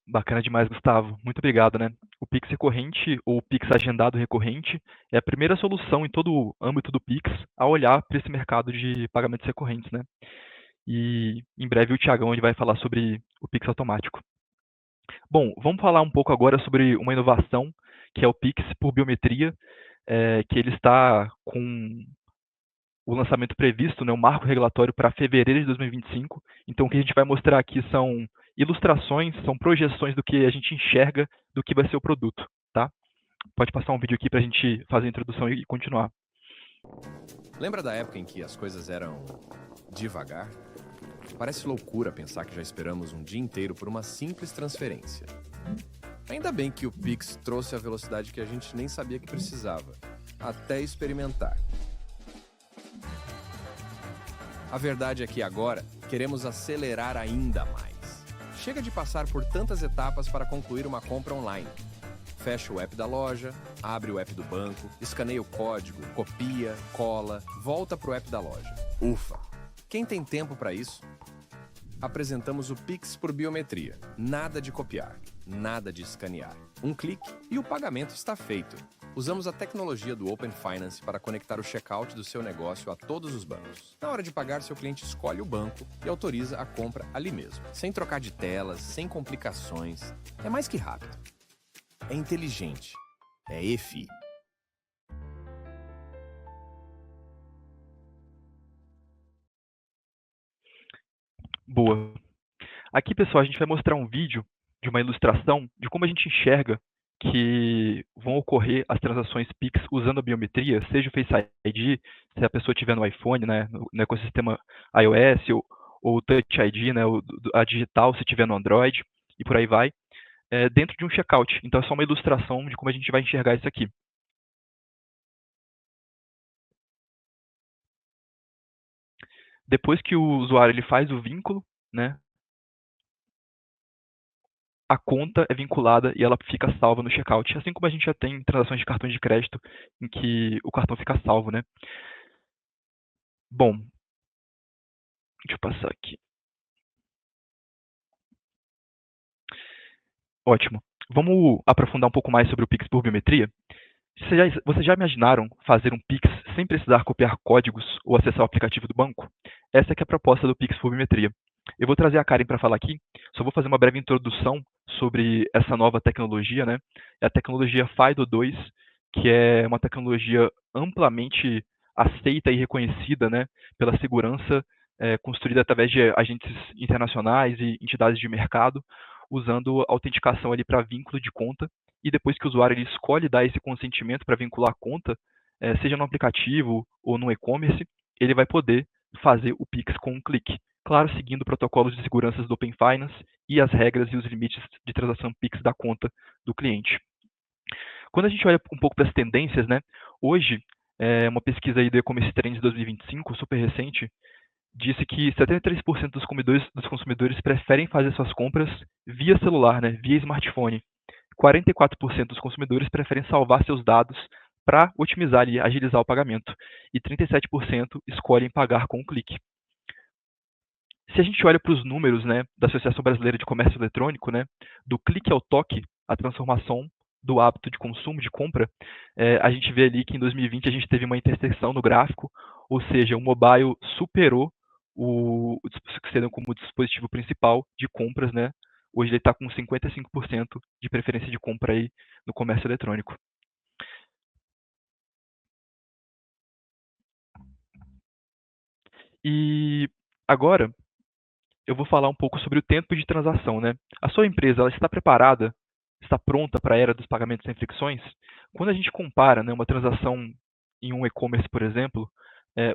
Bacana demais, Gustavo. Muito obrigado, né? O Pix recorrente ou o Pix agendado recorrente é a primeira solução em todo o âmbito do Pix a olhar para esse mercado de pagamentos recorrentes, né? E em breve o Thiagão ele vai falar sobre o Pix automático. Bom, vamos falar um pouco agora sobre uma inovação que é o Pix por biometria, que ele está com o lançamento previsto, né, o marco regulatório para fevereiro de 2025. Então, o que a gente vai mostrar aqui são ilustrações, são projeções do que a gente enxerga do que vai ser o produto, tá? Pode passar um vídeo aqui para a gente fazer a introdução e continuar. Lembra da época em que as coisas eram devagar? Parece loucura pensar que já esperamos um dia inteiro por uma simples transferência. Ainda bem que o Pix trouxe a velocidade que a gente nem sabia que precisava, até experimentar. A verdade é que agora queremos acelerar ainda mais. Chega de passar por tantas etapas para concluir uma compra online. Fecha o app da loja, abre o app do banco, escaneia o código, copia, cola, volta para o app da loja. Ufa! Quem tem tempo para isso? Apresentamos o Pix por biometria. Nada de copiar, nada de escanear. Um clique e o pagamento está feito. Usamos a tecnologia do Open Finance para conectar o checkout do seu negócio a todos os bancos. Na hora de pagar, seu cliente escolhe o banco e autoriza a compra ali mesmo, sem trocar de telas, sem complicações. É mais que rápido. É inteligente. É EFI. Boa. Aqui, pessoal, a gente vai mostrar um vídeo de uma ilustração de como a gente enxerga que vão ocorrer as transações Pix usando a biometria, seja o Face ID, se a pessoa tiver no iPhone, né, no ecossistema iOS, ou o Touch ID, né, a digital, se tiver no Android, e por aí vai, dentro de um checkout. Então, é só uma ilustração de como a gente vai enxergar isso aqui. Depois que o usuário ele faz o vínculo, né, a conta é vinculada e ela fica salva no checkout, assim como a gente já tem transações de cartões de crédito em que o cartão fica salvo, né? Bom, deixa eu passar aqui. Ótimo. Vamos aprofundar um pouco mais sobre o Pix por biometria? Vocês já imaginaram fazer um Pix sem precisar copiar códigos ou acessar o aplicativo do banco? Essa é a proposta do Pix por biometria. Eu vou trazer a Karen para falar aqui, só vou fazer uma breve introdução sobre essa nova tecnologia, né? É a tecnologia FIDO2, que é uma tecnologia amplamente aceita e reconhecida, né, pela segurança, construída através de agentes internacionais e entidades de mercado, usando autenticação ali para vínculo de conta, e depois que o usuário ele escolhe dar esse consentimento para vincular a conta, seja no aplicativo ou no e-commerce, ele vai poder fazer o Pix com um clique. Claro, seguindo protocolos de segurança do Open Finance e as regras e os limites de transação Pix da conta do cliente. Quando a gente olha um pouco para as tendências, né, hoje, uma pesquisa aí do E-Commerce Trends 2025, super recente, disse que 73% dos consumidores preferem fazer suas compras via celular, né, via smartphone. 44% dos consumidores preferem salvar seus dados para otimizar e agilizar o pagamento. E 37% escolhem pagar com um clique. Se a gente olha para os números, né, da Associação Brasileira de Comércio Eletrônico, né, do clique ao toque, a transformação do hábito de consumo, de compra, a gente vê ali que em 2020 a gente teve uma interseção no gráfico, ou seja, o mobile superou o sendo como dispositivo principal de compras, né? Hoje ele está com 55% de preferência de compra aí no comércio eletrônico. E agora eu vou falar um pouco sobre o tempo de transação, né? A sua empresa, ela está preparada, está pronta para a era dos pagamentos sem fricções? Quando a gente compara, né, uma transação em um e-commerce, por exemplo,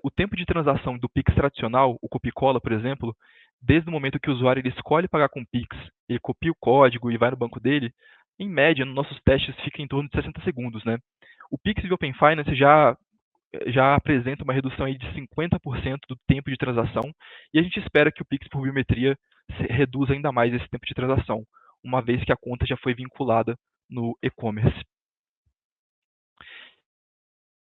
o tempo de transação do Pix tradicional, o copia e cola, por exemplo, desde o momento que o usuário ele escolhe pagar com Pix, ele copia o código e vai no banco dele, em média, nos nossos testes, fica em torno de 60 segundos, né? O Pix via Open Finance já apresenta uma redução aí de 50% do tempo de transação, e a gente espera que o Pix por biometria reduza ainda mais esse tempo de transação, uma vez que a conta já foi vinculada no e-commerce.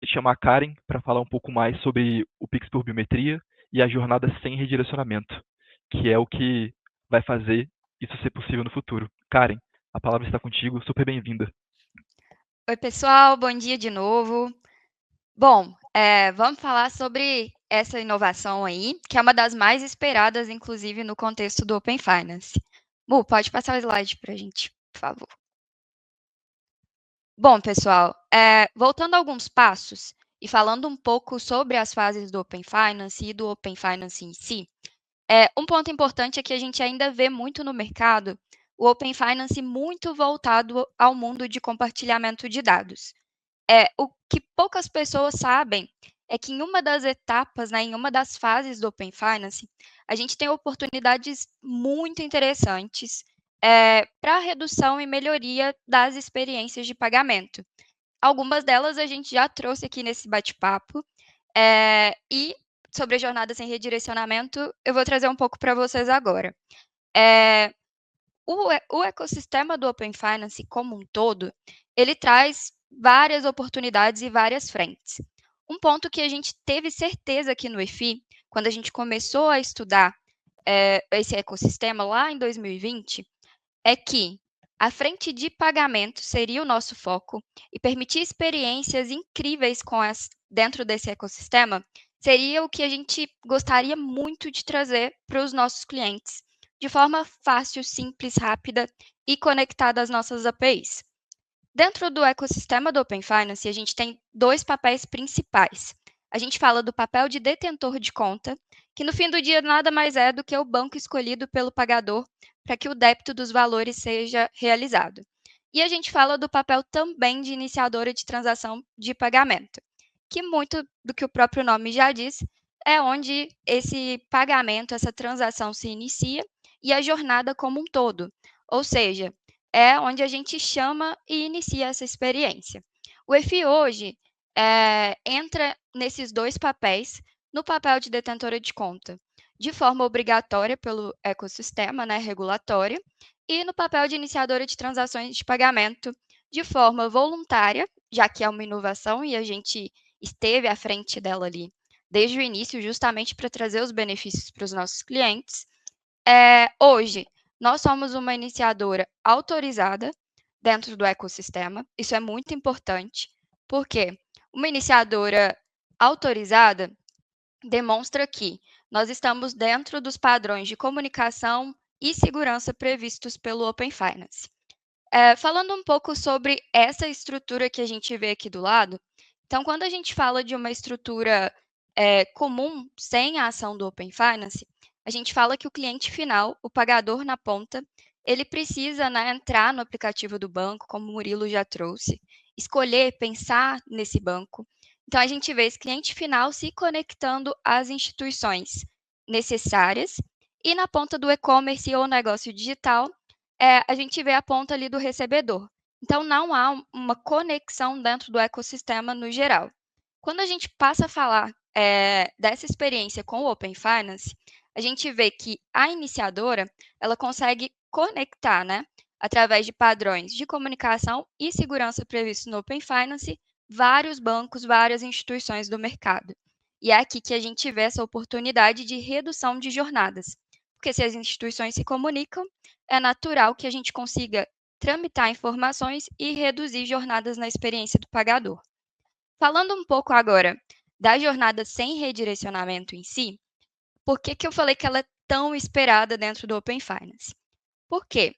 Vou chamar a Karen para falar um pouco mais sobre o Pix por biometria e a jornada sem redirecionamento, que é o que vai fazer isso ser possível no futuro. Karen, a palavra está contigo, super bem-vinda. Oi, pessoal, bom dia de novo. Bom, vamos falar sobre essa inovação aí, que é uma das mais esperadas, inclusive, no contexto do Open Finance. Mu, pode passar o slide para a gente, por favor. Bom, pessoal, voltando a alguns passos e falando um pouco sobre as fases do Open Finance e do Open Finance em si, um ponto importante é que a gente ainda vê muito no mercado o Open Finance muito voltado ao mundo de compartilhamento de dados. O que poucas pessoas sabem é que em uma das etapas, né, em uma das fases do Open Finance, a gente tem oportunidades muito interessantes para redução e melhoria das experiências de pagamento. Algumas delas a gente já trouxe aqui nesse bate-papo, e sobre a jornada sem redirecionamento, eu vou trazer um pouco para vocês agora. O ecossistema do Open Finance como um todo, ele traz várias oportunidades e várias frentes. Um ponto que a gente teve certeza aqui no EFI, quando a gente começou a estudar esse ecossistema lá em 2020, é que a frente de pagamento seria o nosso foco e permitir experiências incríveis dentro desse ecossistema seria o que a gente gostaria muito de trazer para os nossos clientes, de forma fácil, simples, rápida e conectada às nossas APIs. Dentro do ecossistema do Open Finance, a gente tem dois papéis principais. A gente fala do papel de detentor de conta, que no fim do dia nada mais é do que o banco escolhido pelo pagador para que o débito dos valores seja realizado. E a gente fala do papel também de iniciadora de transação de pagamento, que muito do que o próprio nome já diz, é onde esse pagamento, essa transação se inicia e a jornada como um todo. Ou seja, é onde a gente chama e inicia essa experiência. O EFI hoje entra nesses dois papéis, no papel de detentora de conta, de forma obrigatória pelo ecossistema, né, regulatória, e no papel de iniciadora de transações de pagamento, de forma voluntária, já que é uma inovação e a gente esteve à frente dela ali desde o início, justamente para trazer os benefícios para os nossos clientes. Hoje, nós somos uma iniciadora autorizada dentro do ecossistema. Isso é muito importante, porque uma iniciadora autorizada demonstra que nós estamos dentro dos padrões de comunicação e segurança previstos pelo Open Finance. Falando um pouco sobre essa estrutura que a gente vê aqui do lado, então, quando a gente fala de uma estrutura comum, sem a ação do Open Finance, a gente fala que o cliente final, o pagador na ponta, ele precisa, né, entrar no aplicativo do banco, como o Murilo já trouxe, escolher, pensar nesse banco. Então, a gente vê esse cliente final se conectando às instituições necessárias e na ponta do e-commerce ou negócio digital, a gente vê a ponta ali do recebedor. Então, não há uma conexão dentro do ecossistema no geral. Quando a gente passa a falar dessa experiência com o Open Finance, a gente vê que a iniciadora ela consegue conectar, né, através de padrões de comunicação e segurança previstos no Open Finance, vários bancos, várias instituições do mercado. E é aqui que a gente vê essa oportunidade de redução de jornadas, porque se as instituições se comunicam, é natural que a gente consiga tramitar informações e reduzir jornadas na experiência do pagador. Falando um pouco agora da jornada sem redirecionamento em si, por que eu falei que ela é tão esperada dentro do Open Finance? Porque,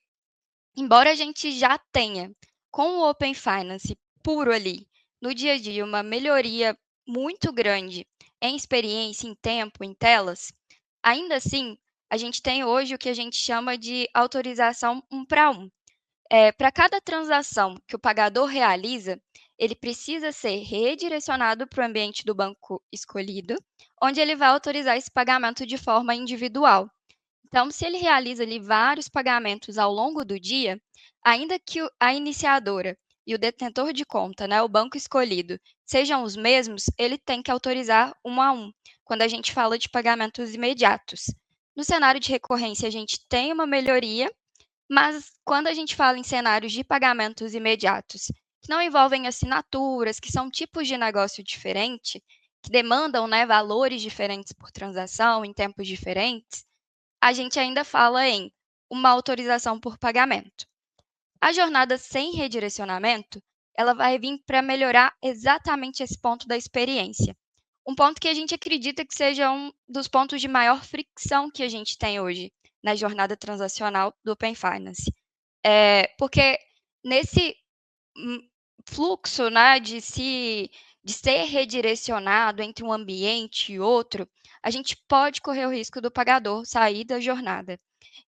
embora a gente já tenha, com o Open Finance puro ali, no dia a dia, uma melhoria muito grande em experiência, em tempo, em telas, ainda assim, a gente tem hoje o que a gente chama de autorização 1 para 1. Para cada transação que o pagador realiza, ele precisa ser redirecionado para o ambiente do banco escolhido, onde ele vai autorizar esse pagamento de forma individual. Então, se ele realiza ali vários pagamentos ao longo do dia, ainda que a iniciadora e o detentor de conta, né, o banco escolhido, sejam os mesmos, ele tem que autorizar 1 a 1, quando a gente fala de pagamentos imediatos. No cenário de recorrência, a gente tem uma melhoria, mas quando a gente fala em cenários de pagamentos imediatos, que não envolvem assinaturas, que são tipos de negócio diferente, que demandam, né, valores diferentes por transação, em tempos diferentes, a gente ainda fala em uma autorização por pagamento. A jornada sem redirecionamento, ela vai vir para melhorar exatamente esse ponto da experiência. Um ponto que a gente acredita que seja um dos pontos de maior fricção que a gente tem hoje na jornada transacional do Open Finance. Porque nesse fluxo, né, de ser redirecionado entre um ambiente e outro, a gente pode correr o risco do pagador sair da jornada.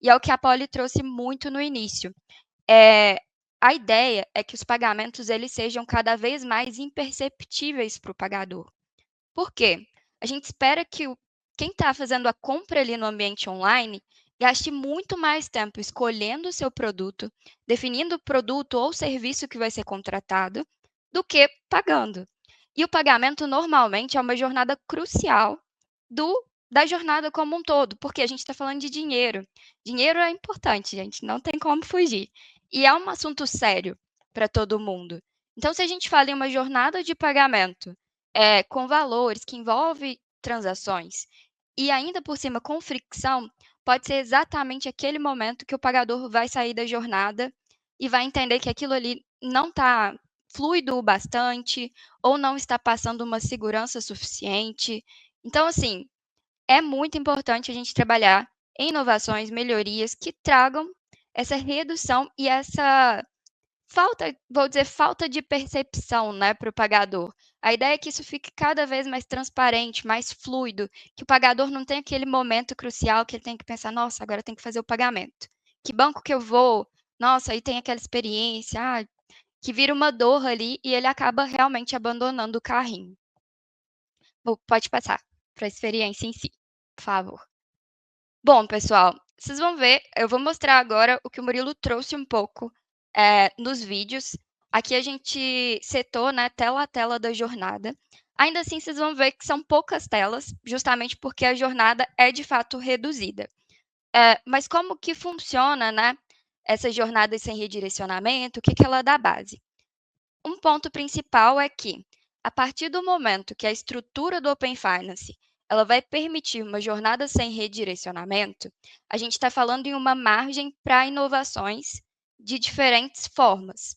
E é o que a Polly trouxe muito no início. A ideia é que os pagamentos eles sejam cada vez mais imperceptíveis para o pagador. Por quê? A gente espera que quem está fazendo a compra ali no ambiente online gaste muito mais tempo escolhendo o seu produto, definindo o produto ou serviço que vai ser contratado, do que pagando. E o pagamento, normalmente, é uma jornada crucial da jornada como um todo, porque a gente está falando de dinheiro. Dinheiro é importante, gente, não tem como fugir. E é um assunto sério para todo mundo. Então, se a gente fala em uma jornada de pagamento com valores que envolve transações e ainda por cima com fricção, pode ser exatamente aquele momento que o pagador vai sair da jornada e vai entender que aquilo ali não está fluido o bastante ou não está passando uma segurança suficiente. Então, assim, é muito importante a gente trabalhar em inovações, melhorias que tragam essa redução e essa falta de percepção, né, para o pagador. A ideia é que isso fique cada vez mais transparente, mais fluido, que o pagador não tenha aquele momento crucial que ele tem que pensar, nossa, agora tem que fazer o pagamento. Que banco que eu vou? Nossa, aí tem aquela experiência, que vira uma dor ali e ele acaba realmente abandonando o carrinho. Pode passar para a experiência em si, por favor. Bom, pessoal, vocês vão ver, eu vou mostrar agora o que o Murilo trouxe um pouco nos vídeos. Aqui a gente setou, né, tela a tela da jornada. Ainda assim, vocês vão ver que são poucas telas, justamente porque a jornada é, de fato, reduzida. Mas como que funciona, né, essa jornada sem redirecionamento? O que ela dá base? Um ponto principal é que, a partir do momento que a estrutura do Open Finance ela vai permitir uma jornada sem redirecionamento, a gente está falando em uma margem para inovações de diferentes formas.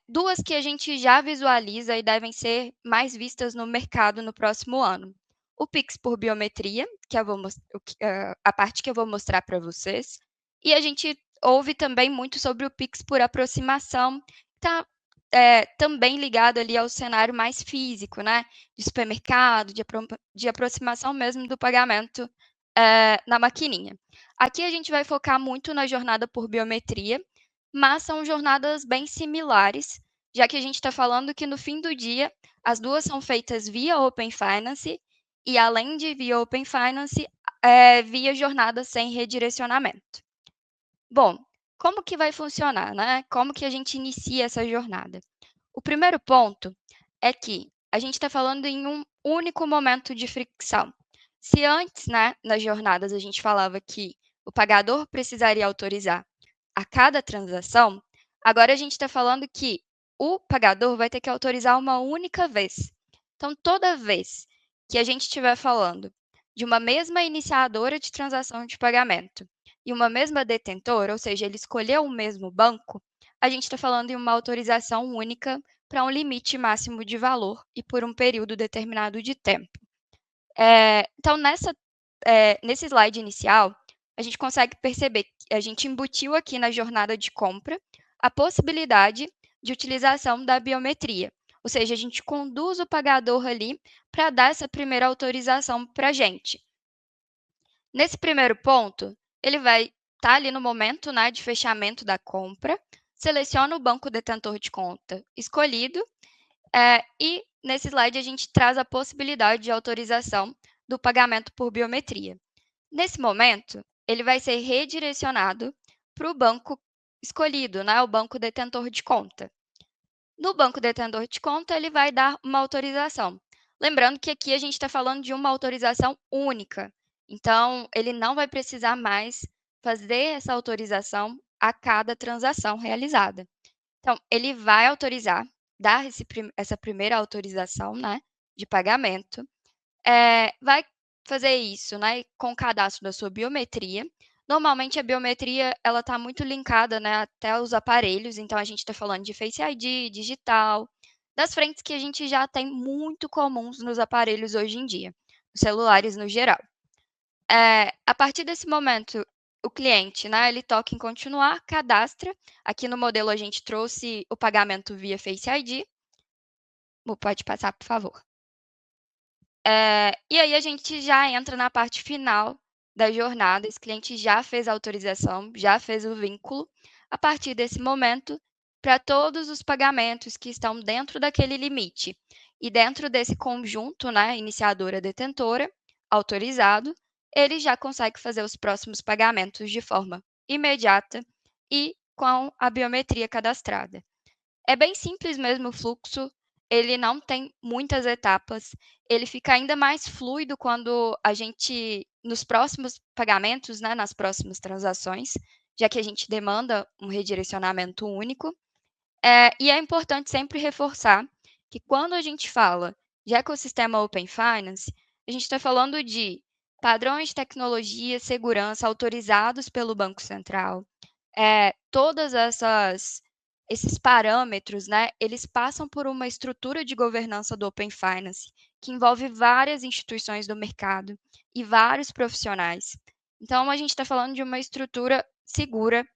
Duas que a gente já visualiza e devem ser mais vistas no mercado no próximo ano. O Pix por biometria, que a parte que eu vou mostrar para vocês, e a gente ouve também muito sobre o Pix por aproximação, que está também ligado ali ao cenário mais físico, né? De supermercado, de aproximação mesmo do pagamento na maquininha. Aqui a gente vai focar muito na jornada por biometria, mas são jornadas bem similares, já que a gente está falando que no fim do dia, as duas são feitas via Open Finance e, além de via Open Finance, via jornada sem redirecionamento. Bom, como que vai funcionar, né? Como que a gente inicia essa jornada? O primeiro ponto é que a gente está falando em um único momento de fricção. Se antes, né, nas jornadas, a gente falava que o pagador precisaria autorizar a cada transação, agora a gente está falando que o pagador vai ter que autorizar uma única vez. Então, toda vez que a gente estiver falando de uma mesma iniciadora de transação de pagamento e uma mesma detentora, ou seja, ele escolheu o mesmo banco, a gente está falando em uma autorização única para um limite máximo de valor e por um período determinado de tempo. Então, nesse slide inicial, a gente consegue perceber que a gente embutiu aqui na jornada de compra a possibilidade de utilização da biometria, Ou seja, a gente conduz o pagador ali para dar essa primeira autorização para a gente. Nesse primeiro ponto, ele vai estar ali no momento, né, de fechamento da compra, seleciona o banco detentor de conta escolhido, e nesse slide a gente traz a possibilidade de autorização do pagamento por biometria. Nesse momento, ele vai ser redirecionado para o banco escolhido, né, o banco detentor de conta. No banco detentor de conta, ele vai dar uma autorização. Lembrando que aqui a gente está falando de uma autorização única. Então, ele não vai precisar mais fazer essa autorização a cada transação realizada. Então, ele vai autorizar, dar essa primeira autorização, né, de pagamento, vai fazer isso, né, com o cadastro da sua biometria. Normalmente a biometria ela está muito linkada, né, até os aparelhos, então a gente está falando de Face ID, digital, das frentes que a gente já tem muito comuns nos aparelhos hoje em dia, nos celulares no geral. A partir desse momento, o cliente, né, ele toca em continuar, cadastra. Aqui no modelo a gente trouxe o pagamento via Face ID. Pode passar, por favor. E aí a gente já entra na parte final da jornada, esse cliente já fez a autorização, já fez o vínculo. A partir desse momento, para todos os pagamentos que estão dentro daquele limite e dentro desse conjunto, né, iniciadora-detentora, autorizado, ele já consegue fazer os próximos pagamentos de forma imediata e com a biometria cadastrada. É bem simples mesmo o fluxo, ele não tem muitas etapas, ele fica ainda mais fluido quando a gente, nos próximos pagamentos, né, nas próximas transações, já que a gente demanda um redirecionamento único. E é importante sempre reforçar que quando a gente fala de ecossistema Open Finance, a gente está falando de padrões de tecnologia, segurança autorizados pelo Banco Central. Todas esses parâmetros, né, eles passam por uma estrutura de governança do Open Finance, que envolve várias instituições do mercado e vários profissionais. Então, a gente está falando de uma estrutura segura.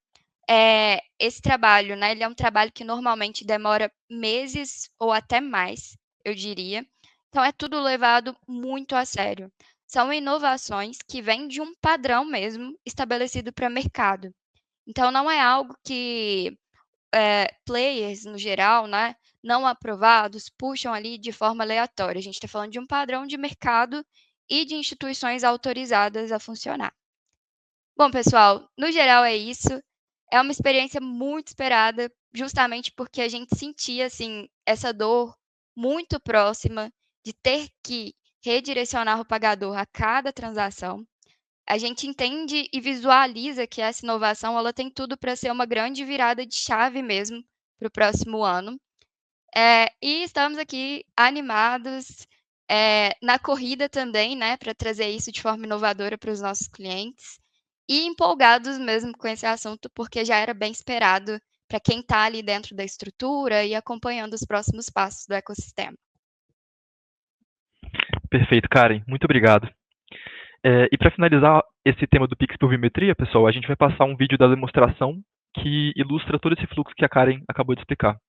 Esse trabalho, né, ele é um trabalho que normalmente demora meses ou até mais, eu diria. Então, é tudo levado muito a sério. São inovações que vêm de um padrão mesmo estabelecido para o mercado. Então, não é algo que players, no geral, né, não aprovados, puxam ali de forma aleatória. A gente está falando de um padrão de mercado e de instituições autorizadas a funcionar. Bom, pessoal, no geral é isso. É uma experiência muito esperada, justamente porque a gente sentia, assim, essa dor muito próxima de ter que redirecionar o pagador a cada transação. A gente entende e visualiza que essa inovação ela tem tudo para ser uma grande virada de chave mesmo para o próximo ano. E estamos aqui animados, na corrida também, né, para trazer isso de forma inovadora para os nossos clientes, e empolgados mesmo com esse assunto, porque já era bem esperado para quem está ali dentro da estrutura e acompanhando os próximos passos do ecossistema. Perfeito, Karen. Muito obrigado. E para finalizar esse tema do Pix por biometria, pessoal, a gente vai passar um vídeo da demonstração que ilustra todo esse fluxo que a Karen acabou de explicar.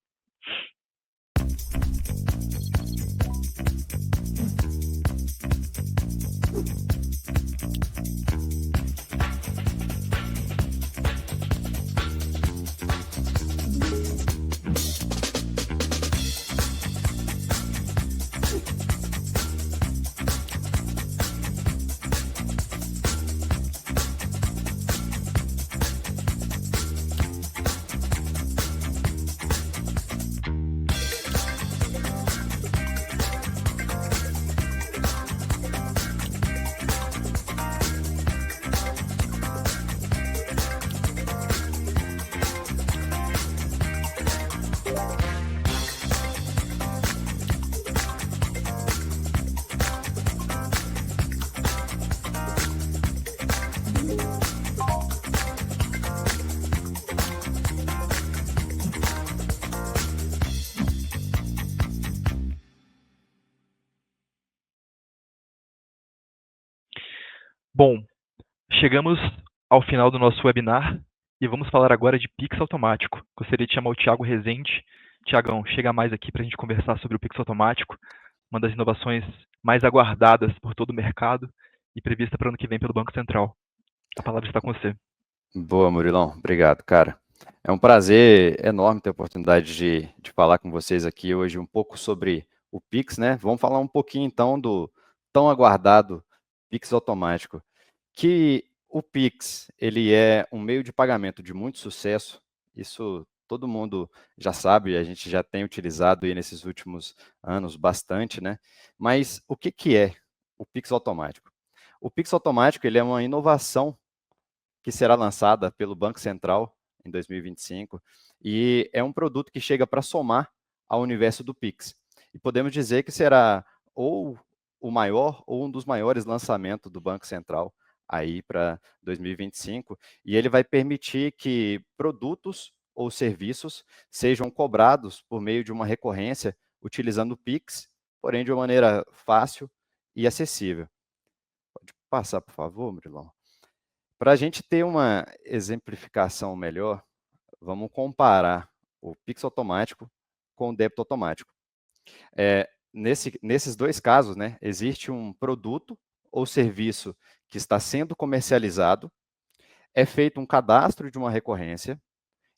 Bom, chegamos ao final do nosso webinar e vamos falar agora de Pix automático. Gostaria de chamar o Thiago Rezende, Tiagão, chega mais aqui para a gente conversar sobre o Pix automático, uma das inovações mais aguardadas por todo o mercado e prevista para o ano que vem pelo Banco Central. A palavra está com você. Boa, Murilão. Obrigado, cara. É um prazer enorme ter a oportunidade de falar com vocês aqui hoje um pouco sobre o Pix, né? Vamos falar um pouquinho, então, do tão aguardado Pix automático. Que o Pix, ele é um meio de pagamento de muito sucesso, isso todo mundo já sabe, a gente já tem utilizado aí nesses últimos anos bastante, né? Mas o que é o Pix automático? O Pix automático, ele é uma inovação que será lançada pelo Banco Central em 2025 e é um produto que chega para somar ao universo do Pix. E podemos dizer que será ou o maior ou um dos maiores lançamentos do Banco Central aí para 2025, e ele vai permitir que produtos ou serviços sejam cobrados por meio de uma recorrência utilizando o Pix, porém de uma maneira fácil e acessível. Pode passar, por favor, Murilão? Para a gente ter uma exemplificação melhor, vamos comparar o Pix automático com o débito automático. Nesses dois casos, né, existe um produto ou serviço que está sendo comercializado, é feito um cadastro de uma recorrência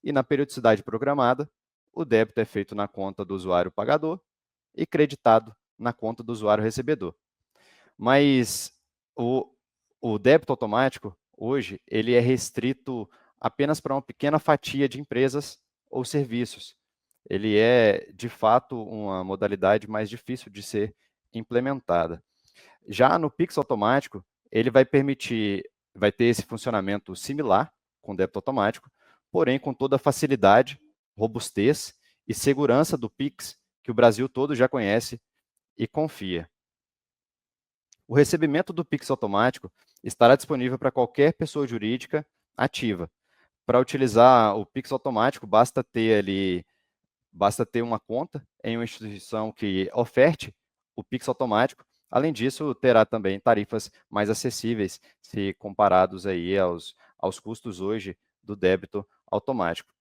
e na periodicidade programada, o débito é feito na conta do usuário pagador e creditado na conta do usuário recebedor. Mas o débito automático, hoje, ele é restrito apenas para uma pequena fatia de empresas ou serviços. Ele é, de fato, uma modalidade mais difícil de ser implementada. Já no Pix automático, ele vai ter esse funcionamento similar com o débito automático, porém com toda a facilidade, robustez e segurança do Pix que o Brasil todo já conhece e confia. O recebimento do Pix automático estará disponível para qualquer pessoa jurídica ativa. Para utilizar o Pix automático, basta ter uma conta em uma instituição que oferte o Pix automático. Além disso, terá também tarifas mais acessíveis se comparados aí aos custos hoje do débito automático.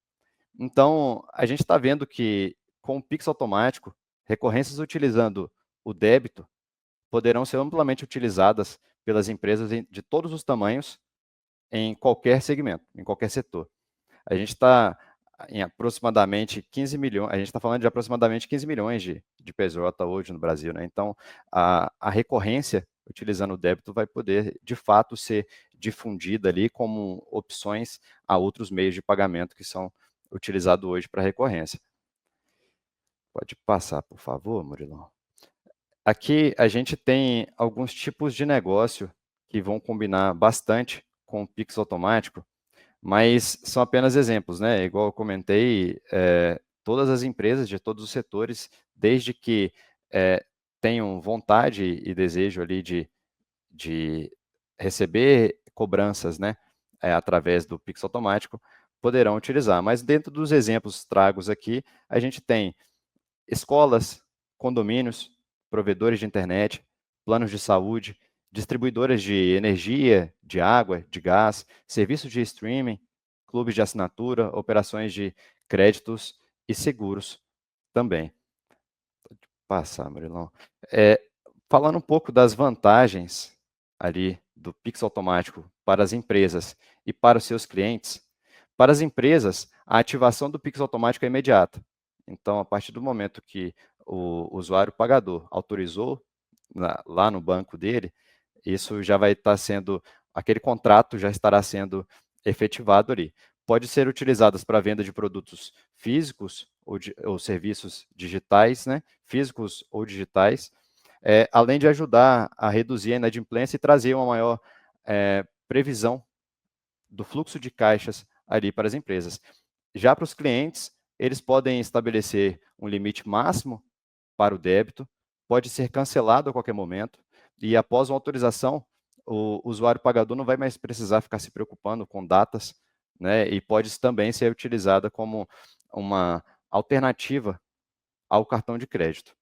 Então, a gente está vendo que com o Pix automático, recorrências utilizando o débito poderão ser amplamente utilizadas pelas empresas de todos os tamanhos em qualquer segmento, em qualquer setor. A gente está em aproximadamente 15 milhões, a gente está falando de aproximadamente 15 milhões de PJ hoje no Brasil, né? Então, a recorrência utilizando o débito vai poder, de fato, ser difundida ali como opções a outros meios de pagamento que são utilizados hoje para recorrência. Pode passar, por favor, Murilão? Aqui a gente tem alguns tipos de negócio que vão combinar bastante com o Pix automático, mas são apenas exemplos, né? Igual eu comentei, todas as empresas de todos os setores, desde que tenham vontade e desejo ali de receber cobranças, né, através do Pix automático, poderão utilizar. Mas dentro dos exemplos tragos aqui, a gente tem escolas, condomínios, provedores de internet, planos de saúde, distribuidoras de energia, de água, de gás, serviços de streaming, clubes de assinatura, operações de créditos e seguros também. Pode passar, Murilão. Falando um pouco das vantagens ali do Pix automático para as empresas e para os seus clientes, para as empresas, a ativação do Pix automático é imediata. Então, a partir do momento que o usuário pagador autorizou lá no banco dele, isso já vai estar sendo, aquele contrato já estará sendo efetivado ali. Pode ser utilizadas para venda de produtos físicos ou serviços digitais, né? Físicos ou digitais, além de ajudar a reduzir a inadimplência e trazer uma maior previsão do fluxo de caixas ali para as empresas. Já para os clientes, eles podem estabelecer um limite máximo para o débito, pode ser cancelado a qualquer momento, e após uma autorização, o usuário pagador não vai mais precisar ficar se preocupando com datas, né, e pode também ser utilizada como uma alternativa ao cartão de crédito.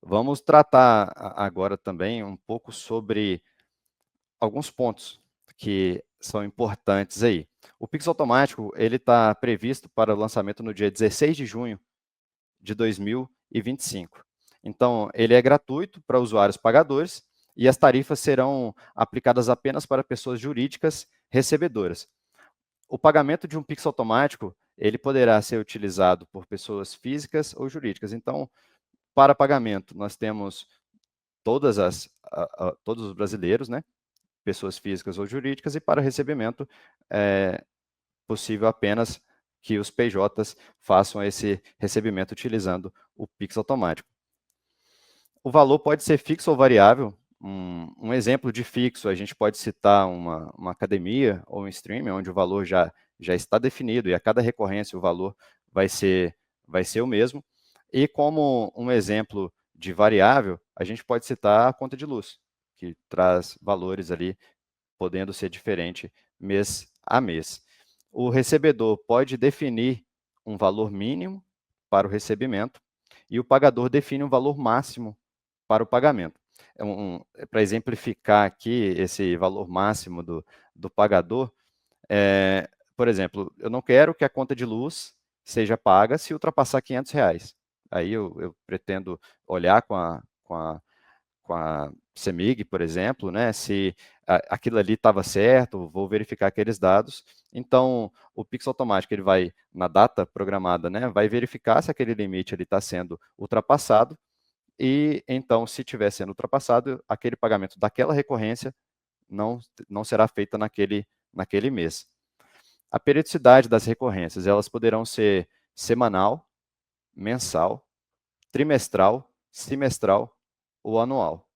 Vamos tratar agora também um pouco sobre alguns pontos que são importantes aí. O Pix automático ele está previsto para o lançamento no dia 16 de junho de 2025. Então, ele é gratuito para usuários pagadores e as tarifas serão aplicadas apenas para pessoas jurídicas recebedoras. O pagamento de um Pix automático, ele poderá ser utilizado por pessoas físicas ou jurídicas. Então, para pagamento, nós temos todos os brasileiros, né? Pessoas físicas ou jurídicas, e para recebimento, é possível apenas que os PJs façam esse recebimento utilizando o Pix automático. O valor pode ser fixo ou variável. Um exemplo de fixo, a gente pode citar uma academia ou um streaming, onde o valor já está definido e a cada recorrência o valor vai ser o mesmo. E como um exemplo de variável, a gente pode citar a conta de luz, que traz valores ali, podendo ser diferente mês a mês. O recebedor pode definir um valor mínimo para o recebimento e o pagador define um valor máximo para o pagamento. Para exemplificar aqui esse valor máximo do pagador, por exemplo, eu não quero que a conta de luz seja paga se ultrapassar R$500. Aí eu pretendo olhar com a CEMIG, por exemplo, né, se aquilo ali estava certo, vou verificar aqueles dados. Então, o Pix automático, ele vai, na data programada, né, vai verificar se aquele limite está sendo ultrapassado, e então, se estiver sendo ultrapassado, aquele pagamento daquela recorrência não será feita naquele mês. A periodicidade das recorrências, elas poderão ser semanal, mensal, trimestral, semestral ou anual.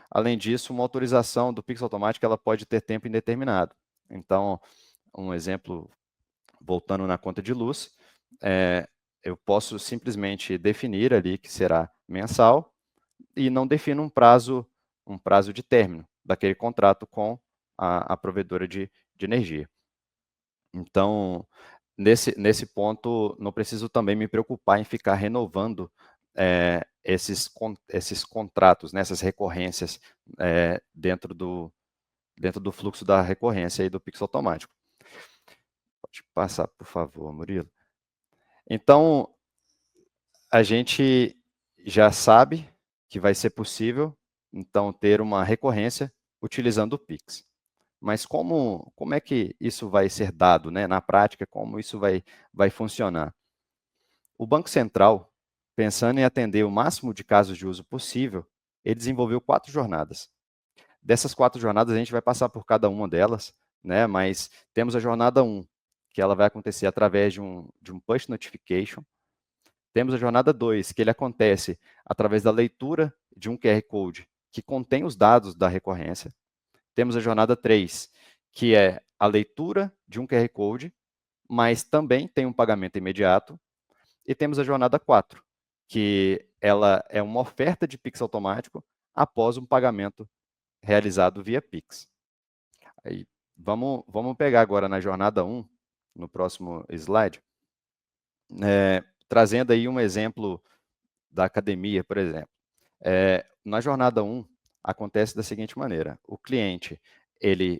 Além disso, uma autorização do Pix automático ela pode ter tempo indeterminado. Então, um exemplo, voltando na conta de luz, eu posso simplesmente definir ali que será mensal e não defino um prazo de término daquele contrato com a provedora de energia. Então, nesse ponto, não preciso também me preocupar em ficar renovando esses contratos, né, essas recorrências dentro do fluxo da recorrência aí do Pix automático. Pode passar, por favor, Murilo. Então, a gente já sabe que vai ser possível, então, ter uma recorrência utilizando o Pix. Mas como é que isso vai ser dado, né, na prática, como isso vai funcionar? O Banco Central, pensando em atender o máximo de casos de uso possível, ele desenvolveu 4 jornadas. Dessas 4 jornadas, a gente vai passar por cada uma delas, né, mas temos a jornada 1, que ela vai acontecer através de um push notification. Temos a jornada 2, que ele acontece através da leitura de um QR Code que contém os dados da recorrência. Temos a jornada 3, que é a leitura de um QR Code, mas também tem um pagamento imediato. E temos a jornada 4, que ela é uma oferta de Pix automático após um pagamento realizado via Pix. Aí, vamos pegar agora na jornada 1, no próximo slide, trazendo aí um exemplo da academia, por exemplo. Na jornada 1, acontece da seguinte maneira: o cliente, ele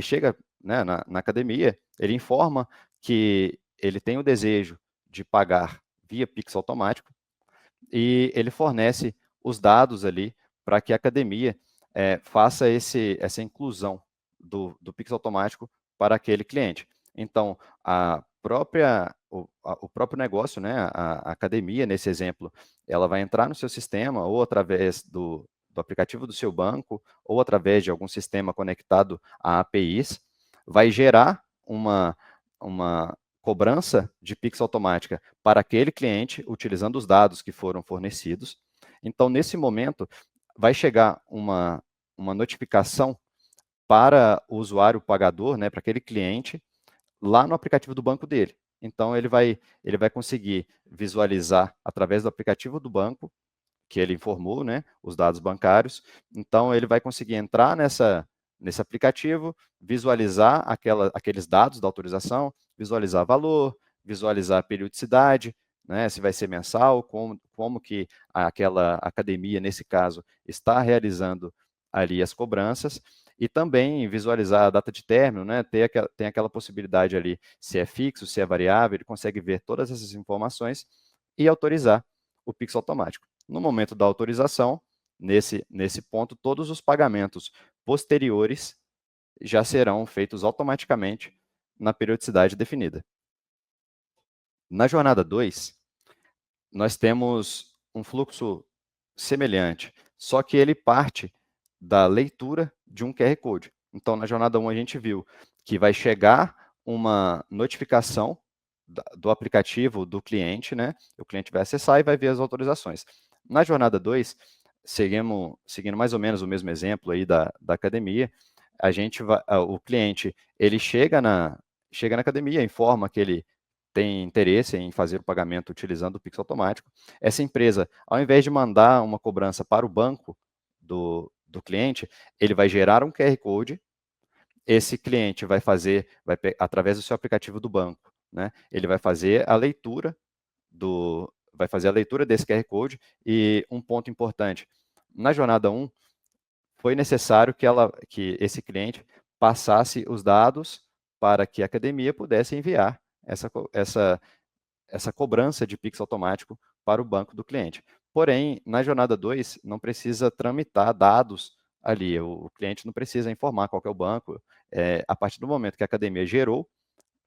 chega, né, na academia, ele informa que ele tem o desejo de pagar via Pix automático e ele fornece os dados ali para que a academia faça essa inclusão do Pix automático para aquele cliente. Então, o próprio negócio, né, a academia, nesse exemplo, ela vai entrar no seu sistema ou através do aplicativo do seu banco ou através de algum sistema conectado a APIs, vai gerar uma cobrança de Pix automática para aquele cliente, utilizando os dados que foram fornecidos. Então, nesse momento, vai chegar uma notificação para o usuário pagador, né, para aquele cliente, lá no aplicativo do banco dele. Então, ele vai conseguir visualizar através do aplicativo do banco, que ele informou, né, os dados bancários. Então, ele vai conseguir entrar nesse aplicativo, visualizar aqueles dados da autorização, visualizar valor, visualizar periodicidade, né, se vai ser mensal, como que aquela academia, nesse caso, está realizando ali as cobranças, E também visualizar a data de término, né? Tem aquela possibilidade ali, se é fixo, se é variável, ele consegue ver todas essas informações e autorizar o Pix automático. No momento da autorização, nesse ponto, todos os pagamentos posteriores já serão feitos automaticamente na periodicidade definida. Na jornada 2, nós temos um fluxo semelhante, só que ele parte da leitura de um QR Code. Então, na jornada 1, a gente viu que vai chegar uma notificação do aplicativo do cliente, né? O cliente vai acessar e vai ver as autorizações. Na jornada 2, seguindo mais ou menos o mesmo exemplo aí da academia, o cliente ele chega na academia, informa que ele tem interesse em fazer o pagamento utilizando o Pix automático. Essa empresa, ao invés de mandar uma cobrança para o banco do cliente, ele vai gerar um QR Code. Esse cliente vai fazer, através do seu aplicativo do banco, né? Ele vai fazer a leitura desse QR Code. E um ponto importante, na jornada 1, foi necessário que esse cliente passasse os dados para que a academia pudesse enviar essa cobrança de Pix automático para o banco do cliente. Porém, na jornada 2, não precisa tramitar dados ali, o cliente não precisa informar qual que é o banco. A partir do momento que a academia gerou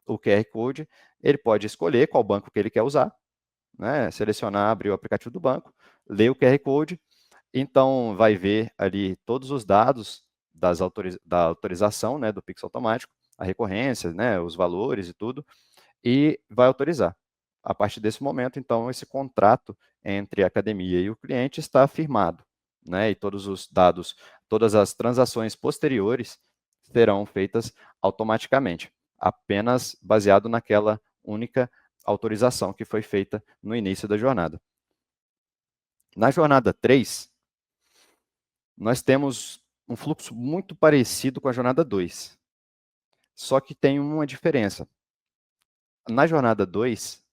o QR Code, ele pode escolher qual banco que ele quer usar, né? Selecionar, abrir o aplicativo do banco, ler o QR Code, então vai ver ali todos os dados da autorização, né, do Pix automático, a recorrência, né, os valores e tudo, e vai autorizar. A partir desse momento, então, esse contrato entre a academia e o cliente está firmado, né? E todos os dados, todas as transações posteriores serão feitas automaticamente, apenas baseado naquela única autorização que foi feita no início da jornada. Na jornada 3, nós temos um fluxo muito parecido com a jornada 2, só que tem uma diferença. Na jornada 2,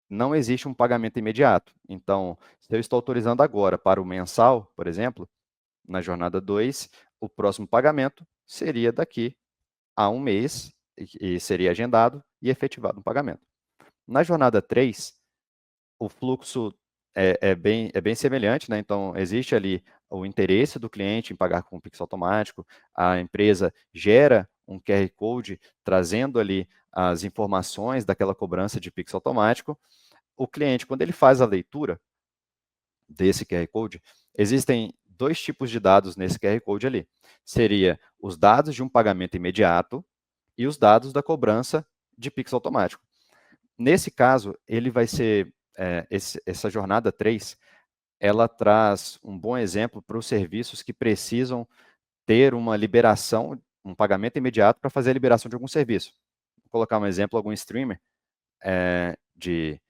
não existe um pagamento imediato. Então, se eu estou autorizando agora para o mensal, por exemplo, na jornada 2, o próximo pagamento seria daqui a um mês, e seria agendado e efetivado um pagamento. Na jornada 3, o fluxo é bem semelhante, né? Então, existe ali o interesse do cliente em pagar com o Pix automático, a empresa gera um QR Code trazendo ali as informações daquela cobrança de Pix automático. O cliente, quando ele faz a leitura desse QR Code, existem 2 tipos de dados nesse QR Code ali. Seria os dados de um pagamento imediato e os dados da cobrança de Pix automático. Nesse caso, ele vai ser, essa jornada 3, ela traz um bom exemplo para os serviços que precisam ter uma liberação, um pagamento imediato para fazer a liberação de algum serviço. Vou colocar um exemplo, algum streamer de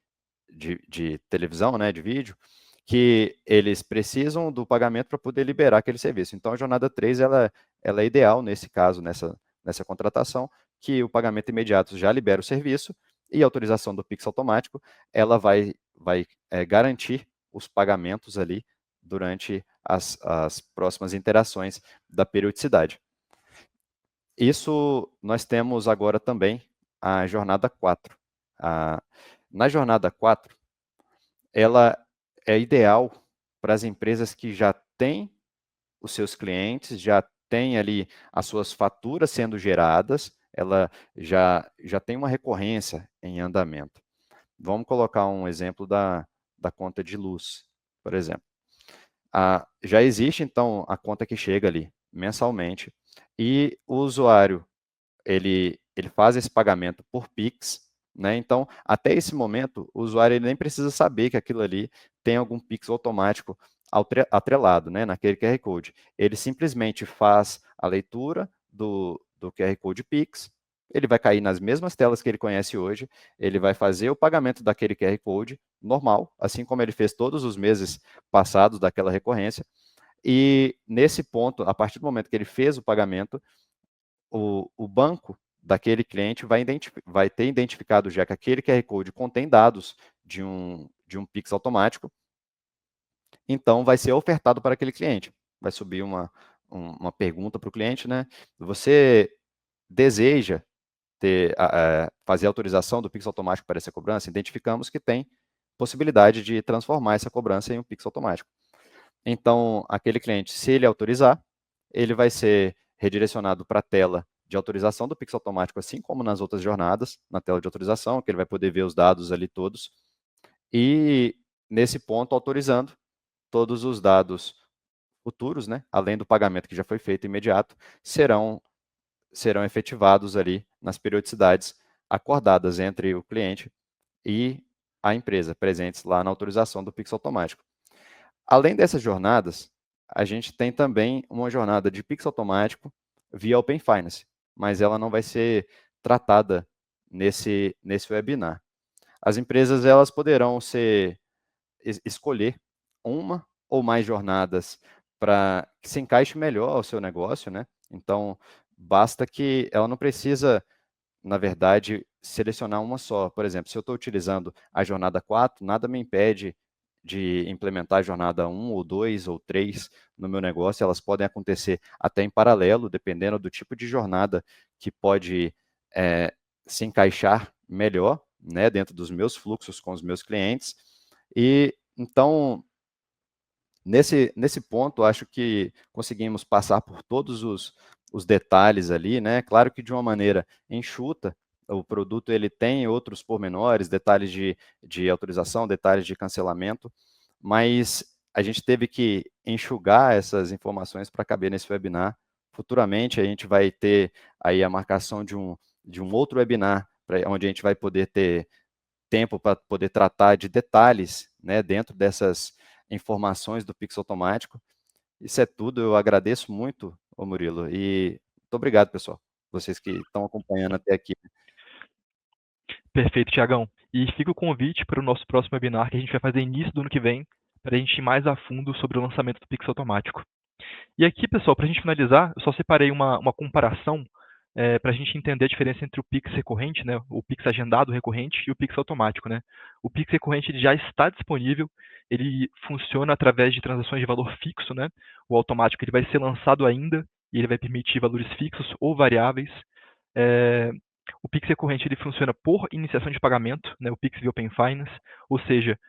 televisão, né, de vídeo, que eles precisam do pagamento para poder liberar aquele serviço. Então, a jornada 3 ela é ideal nesse caso, nessa contratação, que o pagamento imediato já libera o serviço e a autorização do Pix automático, ela vai garantir os pagamentos ali durante as próximas interações da periodicidade. Isso nós temos agora também a jornada 4. Na jornada 4, ela é ideal para as empresas que já têm os seus clientes, já têm ali as suas faturas sendo geradas, ela já tem uma recorrência em andamento. Vamos colocar um exemplo da conta de luz, por exemplo. Já existe, então, a conta que chega ali mensalmente e o usuário ele faz esse pagamento por Pix, né? Então, até esse momento, o usuário ele nem precisa saber que aquilo ali tem algum Pix automático atrelado, né, naquele QR Code. Ele simplesmente faz a leitura do QR Code Pix, ele vai cair nas mesmas telas que ele conhece hoje, ele vai fazer o pagamento daquele QR Code normal, assim como ele fez todos os meses passados daquela recorrência, e nesse ponto, a partir do momento que ele fez o pagamento, o banco daquele cliente vai ter identificado já que aquele QR Code contém dados de um Pix automático, então vai ser ofertado para aquele cliente. Vai subir uma pergunta para o cliente, né? Você deseja fazer a autorização do Pix automático para essa cobrança? Identificamos que tem possibilidade de transformar essa cobrança em um Pix automático. Então, aquele cliente, se ele autorizar, ele vai ser redirecionado para a tela de autorização do Pix automático, assim como nas outras jornadas, na tela de autorização, que ele vai poder ver os dados ali todos. E, nesse ponto, autorizando todos os dados futuros, né, além do pagamento que já foi feito imediato, serão efetivados ali nas periodicidades acordadas entre o cliente e a empresa, presentes lá na autorização do Pix automático. Além dessas jornadas, a gente tem também uma jornada de Pix automático via Open Finance, mas ela não vai ser tratada nesse webinar. As empresas elas poderão escolher uma ou mais jornadas para que se encaixe melhor ao seu negócio, né? Então, basta que ela não precisa, na verdade, selecionar uma só. Por exemplo, se eu estou utilizando a jornada 4, nada me impede de implementar a jornada 1 ou 2 ou 3 no meu negócio. Elas podem acontecer até em paralelo, dependendo do tipo de jornada que pode se encaixar melhor, né, dentro dos meus fluxos com os meus clientes. E, então, nesse ponto, acho que conseguimos passar por todos os detalhes ali, né? Claro que de uma maneira enxuta, o produto ele tem outros pormenores, detalhes de autorização, detalhes de cancelamento, mas a gente teve que enxugar essas informações para caber nesse webinar. Futuramente a gente vai ter aí a marcação de um outro webinar, onde a gente vai poder ter tempo para poder tratar de detalhes, né, dentro dessas informações do Pix automático. Isso é tudo, eu agradeço muito, ô Murilo, e muito obrigado, pessoal, vocês que estão acompanhando até aqui. Perfeito, Tiagão. E fica o convite para o nosso próximo webinar, que a gente vai fazer início do ano que vem, para a gente ir mais a fundo sobre o lançamento do Pix automático. E aqui, pessoal, para a gente finalizar, eu só separei uma comparação para a gente entender a diferença entre o Pix recorrente, né, o Pix agendado recorrente e o Pix automático, né. O Pix recorrente ele já está disponível, ele funciona através de transações de valor fixo, né. O automático ele vai ser lançado ainda e ele vai permitir valores fixos ou variáveis. O Pix recorrente ele funciona por iniciação de pagamento, né, o Pix via Open Finance, ou seja,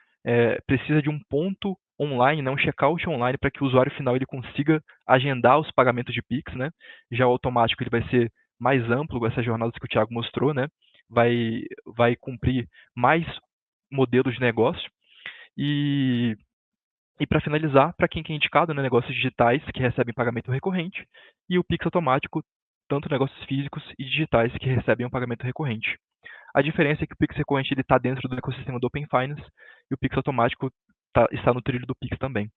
precisa de um ponto online, né, um checkout online para que o usuário final ele consiga agendar os pagamentos de Pix, né? Já o automático ele vai ser mais amplo, essas jornadas que o Thiago mostrou, né? Vai cumprir mais modelos de negócio. E para finalizar, para quem é indicado, né, negócios digitais que recebem pagamento recorrente e o Pix automático, tanto negócios físicos e digitais que recebem um pagamento recorrente. A diferença é que o Pix recorrente está dentro do ecossistema do Open Finance e o Pix automático está no trilho do Pix também.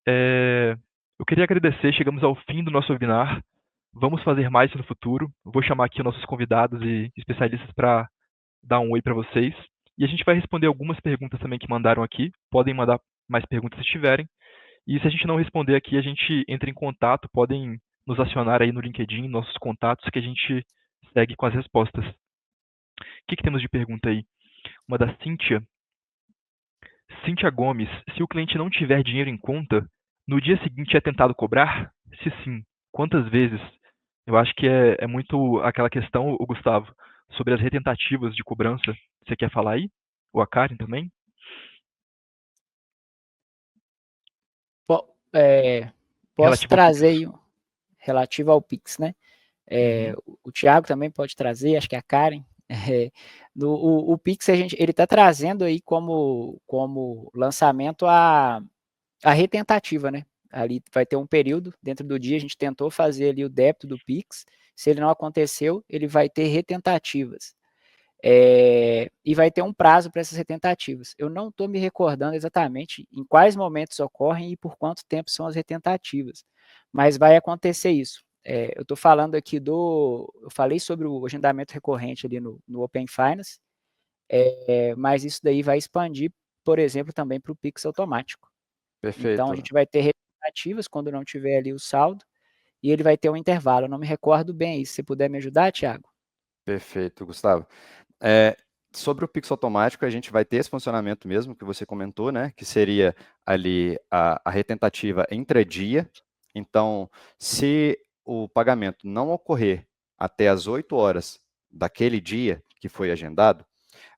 Eu queria agradecer, chegamos ao fim do nosso webinar. Vamos fazer mais no futuro. Eu vou chamar aqui os nossos convidados e especialistas para dar um oi para vocês. E a gente vai responder algumas perguntas também que mandaram aqui. Podem mandar mais perguntas se tiverem. E se a gente não responder aqui, a gente entra em contato. Podem nos acionar aí no LinkedIn, nossos contatos, que a gente segue com as respostas. O que temos de pergunta aí? Uma da Cíntia. Cíntia Gomes, se o cliente não tiver dinheiro em conta, no dia seguinte é tentado cobrar? Se sim, quantas vezes? Eu acho que é muito aquela questão, o Gustavo, sobre as retentativas de cobrança. Você quer falar aí? Ou a Karen também? Posso trazer aí, relativo ao Pix, né? O Thiago também pode trazer, acho que a Karen. O Pix ele está trazendo aí como lançamento a retentativa, né? Ali vai ter um período, dentro do dia a gente tentou fazer ali o débito do Pix, se ele não aconteceu, ele vai ter retentativas. E vai ter um prazo para essas retentativas. Eu não estou me recordando exatamente em quais momentos ocorrem e por quanto tempo são as retentativas, mas vai acontecer isso. Eu estou falando aqui eu falei sobre o agendamento recorrente ali no Open Finance, mas isso daí vai expandir, por exemplo, também para o Pix automático. Perfeito. Então, a gente vai ter retentativas quando não tiver ali o saldo, e ele vai ter um intervalo. Eu não me recordo bem isso. Se você puder me ajudar, Thiago? Perfeito, Gustavo. Sobre o Pix automático, a gente vai ter esse funcionamento mesmo que você comentou, né? Que seria ali a retentativa intra-dia, Então, se o pagamento não ocorrer até as 8 horas daquele dia que foi agendado,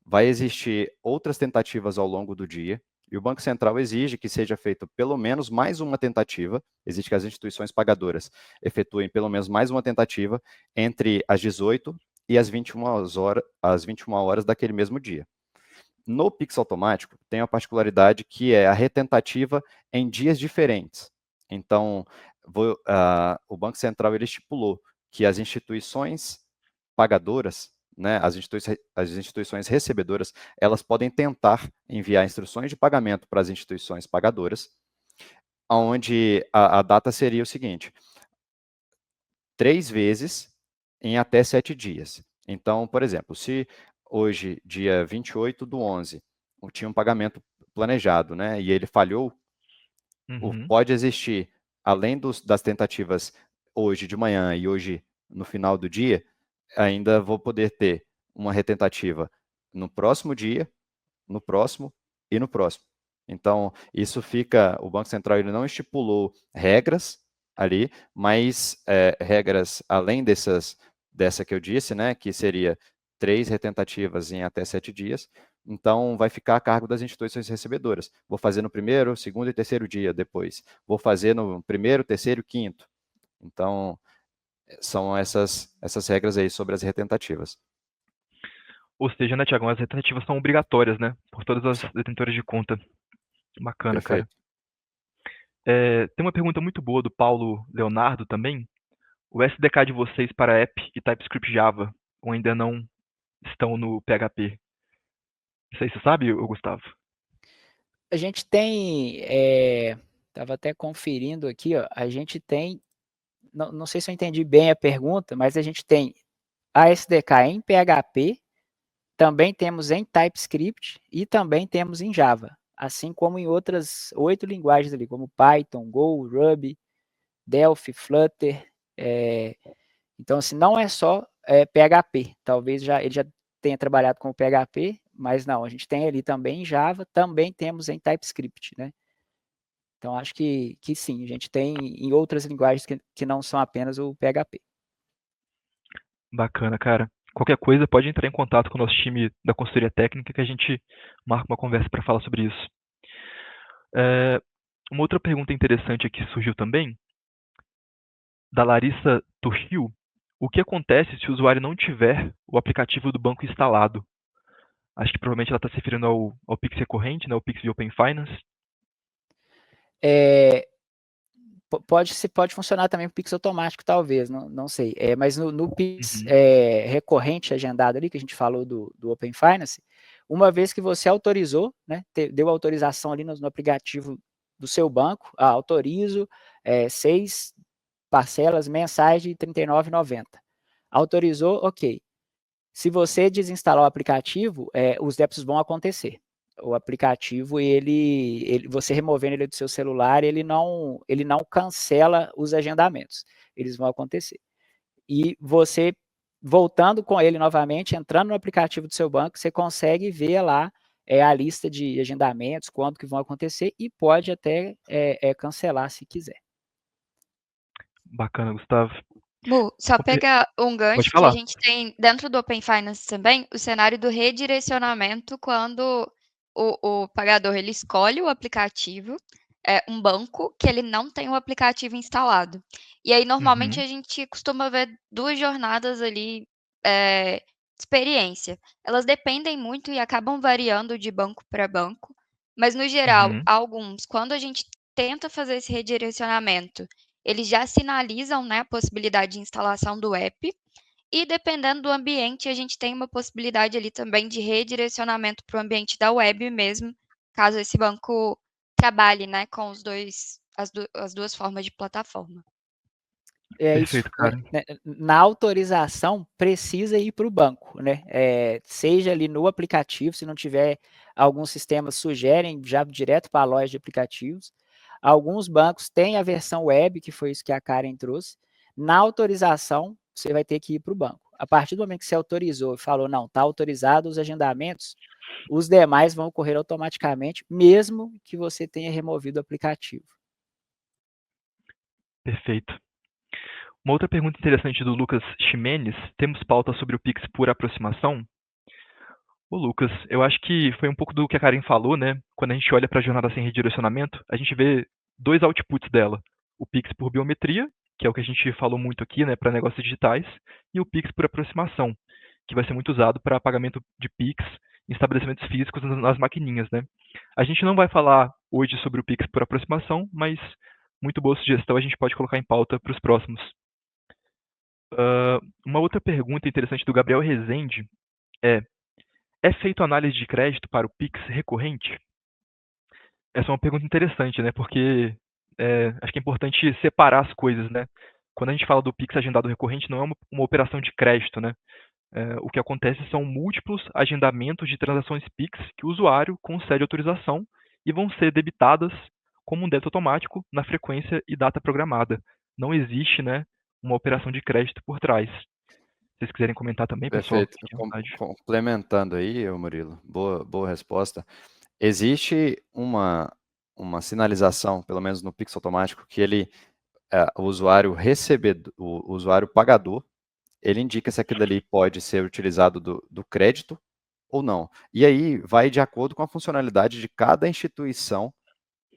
vai existir outras tentativas ao longo do dia, e o Banco Central exige que seja feita pelo menos mais uma tentativa, exige que as instituições pagadoras efetuem pelo menos mais uma tentativa entre as 18 e as 21 horas daquele mesmo dia. No Pix automático, tem a particularidade que é a retentativa em dias diferentes. Então, o Banco Central ele estipulou que as instituições pagadoras, né, as instituições recebedoras, elas podem tentar enviar instruções de pagamento para as instituições pagadoras, onde a data seria o seguinte: 3 vezes em até 7 dias. Então, por exemplo, se hoje, dia 28/11, tinha um pagamento planejado, né, e ele falhou, pode existir, além das tentativas hoje de manhã e hoje no final do dia, ainda vou poder ter uma retentativa no próximo dia, no próximo e no próximo. Então, isso fica, o Banco Central ele não estipulou regras ali, mas regras além dessa que eu disse, né, que seria 3 retentativas em até 7 dias, então vai ficar a cargo das instituições recebedoras. Vou fazer no primeiro, segundo e terceiro dia depois. Vou fazer no primeiro, terceiro e quinto. Então, são essas regras aí sobre as retentativas. Ou seja, né, Tiagão, as retentativas são obrigatórias, né? Por todas as detentoras de conta. Bacana, Perfeito. cara. Tem uma pergunta muito boa do Paulo Leonardo também. O SDK de vocês para app e TypeScript Java, ou ainda não estão no PHP? Não sei se você sabe, Gustavo. A gente tem, estava até conferindo aqui, ó, a gente tem, não sei se eu entendi bem a pergunta, mas a gente tem a SDK em PHP, também temos em TypeScript e também temos em Java, assim como em outras 8 linguagens ali, como Python, Go, Ruby, Delphi, Flutter. Então, assim, não é só PHP. Talvez ele já tenha trabalhado com o PHP, mas não, a gente tem ali também em Java, também temos em TypeScript, né? Então, acho que sim, a gente tem em outras linguagens que não são apenas o PHP. Bacana, cara. Qualquer coisa, pode entrar em contato com o nosso time da consultoria técnica que a gente marca uma conversa para falar sobre isso. Uma outra pergunta interessante aqui surgiu também, da Larissa Turril. O que acontece se o usuário não tiver o aplicativo do banco instalado? Acho que provavelmente ela está se referindo ao Pix recorrente, né, o Pix de Open Finance. Pode funcionar também o Pix automático, talvez, não sei. Mas no Pix recorrente agendado ali, que a gente falou do Open Finance, uma vez que você autorizou, né, deu autorização ali no aplicativo do seu banco, autorizo 6 parcelas mensais de R$ 39,90. Autorizou, ok. Se você desinstalar o aplicativo, os débitos vão acontecer. O aplicativo, você removendo ele do seu celular, ele não cancela os agendamentos. Eles vão acontecer. E você, voltando com ele novamente, entrando no aplicativo do seu banco, você consegue ver lá a lista de agendamentos, quando que vão acontecer, e pode até cancelar se quiser. Bacana, Gustavo. Mu, só pegar um Pode gancho que a falar. gente tem dentro do Open Finance também, o cenário do redirecionamento quando o pagador ele escolhe o aplicativo, um banco que ele não tem o aplicativo instalado. E aí, normalmente, a gente costuma ver 2 jornadas ali, de experiência. Elas dependem muito e acabam variando de banco para banco, mas no geral, alguns, quando a gente tenta fazer esse redirecionamento, eles já sinalizam, né, a possibilidade de instalação do app, e dependendo do ambiente, a gente tem uma possibilidade ali também de redirecionamento para o ambiente da web mesmo, caso esse banco trabalhe, né, com as duas formas de plataforma. Perfeito, Isso. cara. Na autorização, precisa ir para o banco, né? Seja ali no aplicativo, se não tiver, alguns sistemas sugerem já direto para a loja de aplicativos. Alguns bancos têm a versão web, que foi isso que a Karen trouxe. Na autorização, você vai ter que ir para o banco. A partir do momento que você autorizou e falou, não, está autorizado os agendamentos, os demais vão ocorrer automaticamente, mesmo que você tenha removido o aplicativo. Perfeito. Uma outra pergunta interessante do Lucas Ximenes: temos pauta sobre o Pix por aproximação? Ô Lucas, eu acho que foi um pouco do que a Karen falou, né? Quando a gente olha para a jornada sem redirecionamento, a gente vê dois outputs dela: o Pix por biometria, que é o que a gente falou muito aqui, né, para negócios digitais, e o Pix por aproximação, que vai ser muito usado para pagamento de Pix em estabelecimentos físicos nas maquininhas, né? A gente não vai falar hoje sobre o Pix por aproximação, mas muito boa sugestão, a gente pode colocar em pauta para os próximos. Uma outra pergunta interessante do Gabriel Rezende é feito análise de crédito para o Pix recorrente? Essa é uma pergunta interessante, né? Porque acho que é importante separar as coisas, né? Quando a gente fala do Pix agendado recorrente, não é uma operação de crédito, né? O que acontece são múltiplos agendamentos de transações Pix que o usuário concede autorização e vão ser debitadas como um débito automático na frequência e data programada. Não existe, né, uma operação de crédito por trás. Se vocês quiserem comentar também, pessoal, Perfeito. fiquem à vontade. Complementando aí, Murilo, boa resposta. Existe uma sinalização, pelo menos no Pix automático, que o usuário o usuário pagador, ele indica se aquilo ali pode ser utilizado do crédito ou não. E aí vai de acordo com a funcionalidade de cada instituição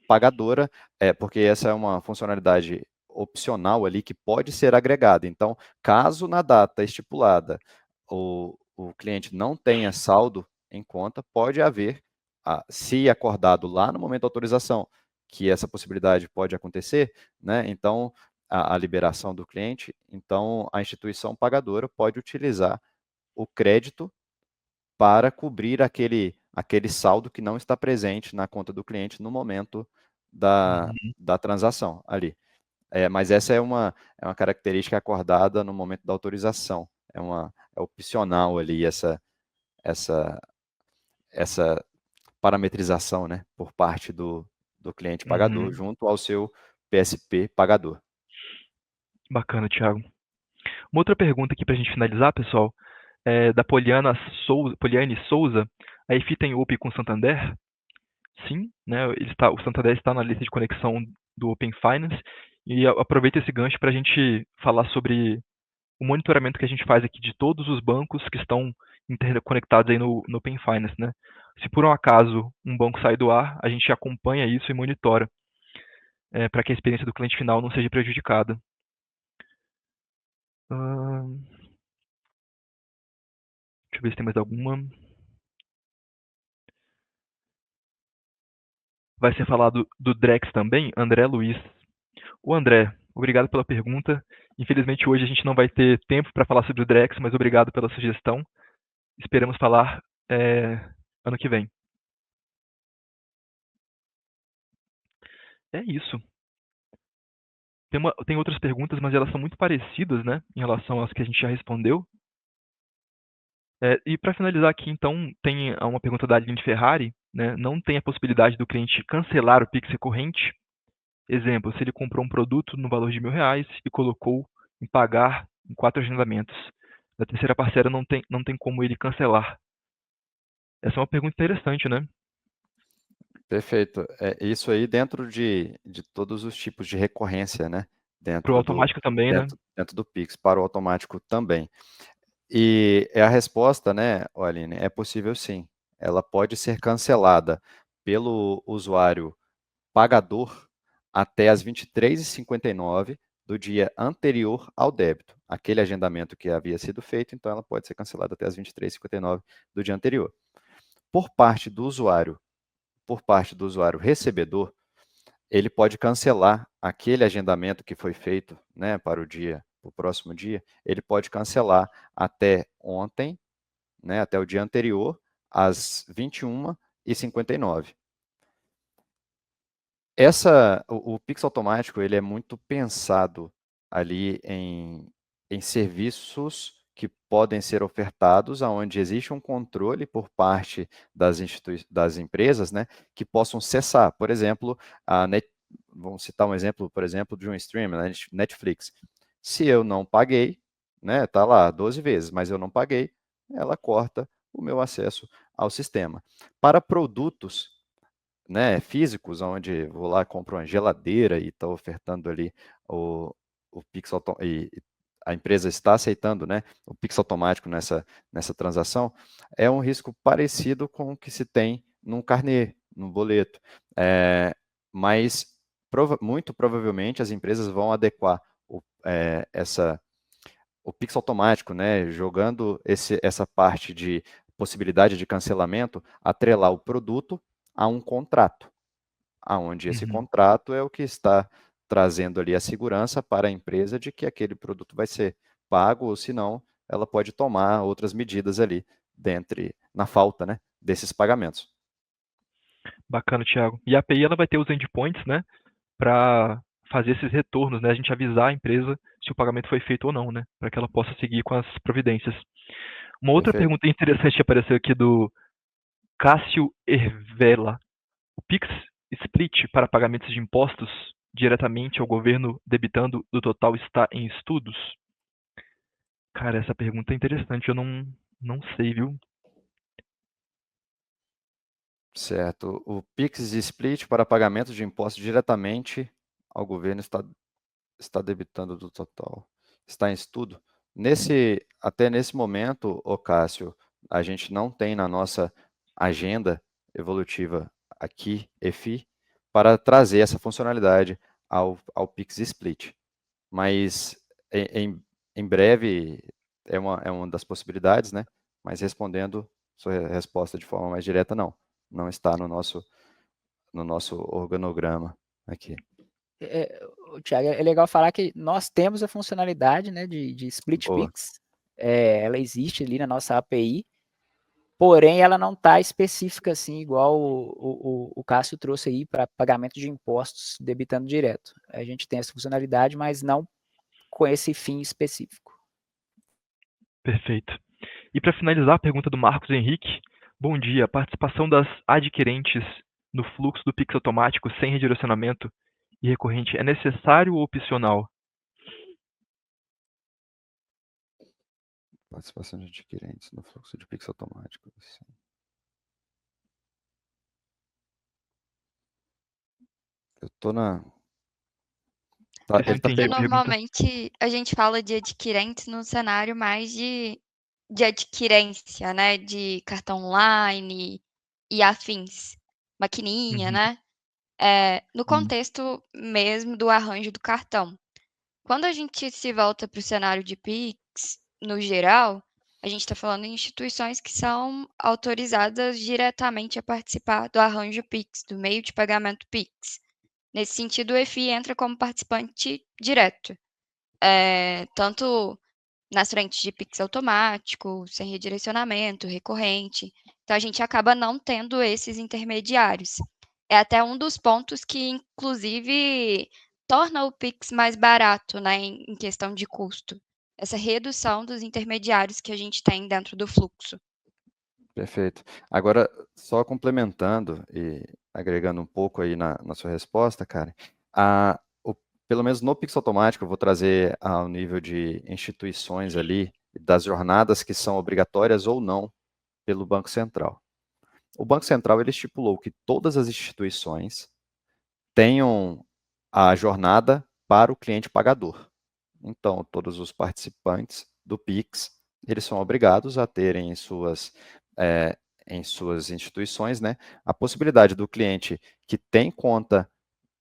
pagadora, porque essa é uma funcionalidade opcional ali que pode ser agregada. Então, caso na data estipulada o cliente não tenha saldo em conta, pode haver, se acordado lá no momento da autorização, que essa possibilidade pode acontecer, né? Então, a liberação do cliente, então a instituição pagadora pode utilizar o crédito para cobrir aquele saldo que não está presente na conta do cliente no momento da transação ali. Mas essa é uma característica acordada no momento da autorização. É opcional ali essa parametrização, né, por parte do cliente pagador junto ao seu PSP pagador. Bacana, Thiago. Uma outra pergunta aqui para a gente finalizar, pessoal, da Poliane Souza. A EFI tem OPI com o Santander? Sim, né? O Santander está na lista de conexão do Open Finance. E aproveita esse gancho para a gente falar sobre o monitoramento que a gente faz aqui de todos os bancos que estão interconectados aí no Open Finance, né? Se por um acaso um banco sai do ar, a gente acompanha isso e monitora, para que a experiência do cliente final não seja prejudicada. Deixa eu ver se tem mais alguma. Vai ser falado do Drex também, André Luiz. O André, obrigado pela pergunta. Infelizmente hoje a gente não vai ter tempo para falar sobre o Drex, mas obrigado pela sugestão. Esperamos falar ano que vem. É isso. Tem outras perguntas, mas elas são muito parecidas, né, em relação às que a gente já respondeu. E para finalizar aqui, então, tem uma pergunta da Aline Ferrari, né? Não tem a possibilidade do cliente cancelar o Pix recorrente? Exemplo, se ele comprou um produto no valor de R$1.000 e colocou em pagar em 4 agendamentos. Na terceira parcela não tem como ele cancelar. Essa é uma pergunta interessante, né? Perfeito. Isso aí dentro de todos os tipos de recorrência, né? Para o automático também, né? Dentro do Pix, para o automático também. E a resposta, né, Aline, é possível sim. Ela pode ser cancelada pelo usuário pagador até as 23h59 do dia anterior ao débito. Aquele agendamento que havia sido feito, então ela pode ser cancelada até as 23h59 do dia anterior. Por parte do usuário recebedor, ele pode cancelar aquele agendamento que foi feito, né, para o próximo dia, ele pode cancelar até ontem, né, até o dia anterior, às 21h59. O Pix automático ele é muito pensado ali em serviços que podem ser ofertados, aonde existe um controle por parte das empresas, né, que possam cessar. Por exemplo, vamos citar um exemplo, por exemplo, de um streaming, né, Netflix. Se eu não paguei, né, tá lá 12 vezes, mas eu não paguei, ela corta o meu acesso ao sistema. Para produtos né, físicos, onde vou lá, compro uma geladeira e está ofertando ali o Pix e a empresa está aceitando, né, o Pix automático nessa transação, é um risco parecido com o que se tem num carnê, num boleto. Mas muito provavelmente as empresas vão adequar o Pix automático, né, jogando essa parte de possibilidade de cancelamento, atrelar o produto a um contrato, aonde esse Uhum. contrato é o que está trazendo ali a segurança para a empresa de que aquele produto vai ser pago, ou se não, ela pode tomar outras medidas ali na falta, né, desses pagamentos. Bacana, Thiago. E a API ela vai ter os endpoints, né, para fazer esses retornos, né, a gente avisar a empresa se o pagamento foi feito ou não, né, para que ela possa seguir com as providências. Uma outra Perfeito. pergunta interessante que apareceu aqui do Cássio Ervela. O Pix Split para pagamentos de impostos diretamente ao governo debitando do total está em estudos? Cara, essa pergunta é interessante, eu não sei, viu? Certo. O Pix Split para pagamento de impostos diretamente ao governo está debitando do total. Está em estudo. Até nesse momento, Cássio, a gente não tem na nossa agenda evolutiva aqui, EFI, para trazer essa funcionalidade ao Pix Split. Mas em breve é uma das possibilidades, né? Mas respondendo sua resposta de forma mais direta, não está no nosso organograma aqui. Thiago, é legal falar que nós temos a funcionalidade, né, de Split Boa. Pix. Ela existe ali na nossa API, porém ela não está específica assim, igual o Cássio trouxe aí para pagamento de impostos debitando direto. A gente tem essa funcionalidade, mas não com esse fim específico. Perfeito. E para finalizar, a pergunta do Marcos Henrique. Bom dia. A participação das adquirentes no fluxo do Pix automático sem redirecionamento e recorrente é necessário ou opcional? Participação de adquirentes no fluxo de Pix automático. Sim. Eu tô na. Tá, Essa eu ele tá entendi a perguntando. pergunta. Normalmente a gente fala de adquirentes no cenário mais de adquirência, né? De cartão online e afins. Maquininha, Uhum. né? No contexto mesmo do arranjo do cartão. Quando a gente se volta para o cenário de Pix, no geral, a gente está falando em instituições que são autorizadas diretamente a participar do arranjo Pix, do meio de pagamento Pix. Nesse sentido, o EFI entra como participante direto, tanto nas frentes de Pix automático, sem redirecionamento, recorrente. Então, a gente acaba não tendo esses intermediários. É até um dos pontos que, inclusive, torna o Pix mais barato, né, em questão de custo. Essa redução dos intermediários que a gente tem dentro do fluxo. Perfeito. Agora, só complementando e agregando um pouco aí na sua resposta, cara, pelo menos no Pix Automático, eu vou trazer ao nível de instituições ali, das jornadas que são obrigatórias ou não pelo Banco Central. O Banco Central ele estipulou que todas as instituições tenham a jornada para o cliente pagador. Então, todos os participantes do Pix, eles são obrigados a terem em suas instituições, né, a possibilidade do cliente que tem conta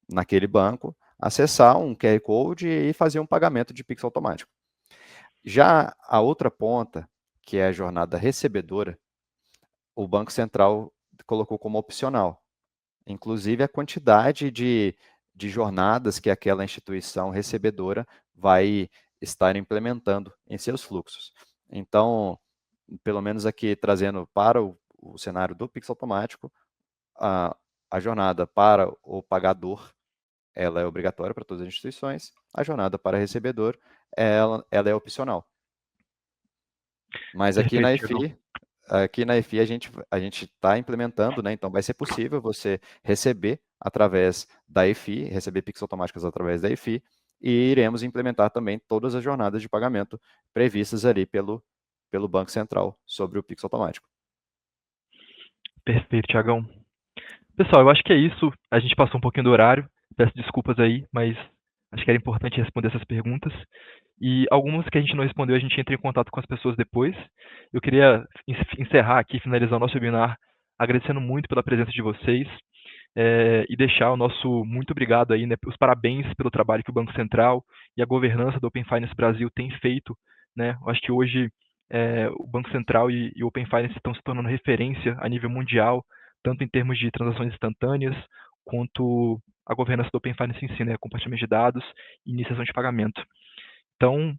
naquele banco acessar um QR Code e fazer um pagamento de Pix automático. Já a outra ponta, que é a jornada recebedora, o Banco Central colocou como opcional. Inclusive a quantidade de jornadas que aquela instituição recebedora vai estar implementando em seus fluxos. Então, pelo menos aqui trazendo para o cenário do Pix automático, a jornada para o pagador ela é obrigatória para todas as instituições, a jornada para recebedor ela é opcional. Mas aqui na Perfeito, Thiago. EFI a gente está implementando, né? Então vai ser possível você receber através da EFI, receber Pix automáticos através da EFI, e iremos implementar também todas as jornadas de pagamento previstas ali pelo Banco Central sobre o Pix automático. Perfeito, Thiagão. Pessoal, eu acho que é isso. A gente passou um pouquinho do horário. Peço desculpas aí, mas acho que era importante responder essas perguntas. E algumas que a gente não respondeu, a gente entra em contato com as pessoas depois. Eu queria encerrar aqui, finalizar o nosso webinar, agradecendo muito pela presença de vocês e deixar o nosso muito obrigado aí, né, os parabéns pelo trabalho que o Banco Central e a governança do Open Finance Brasil têm feito, né? Eu acho que hoje o Banco Central e o Open Finance estão se tornando referência a nível mundial, tanto em termos de transações instantâneas, quanto a governança do Open Finance em si, né, compartilhamento de dados e iniciação de pagamento. Então,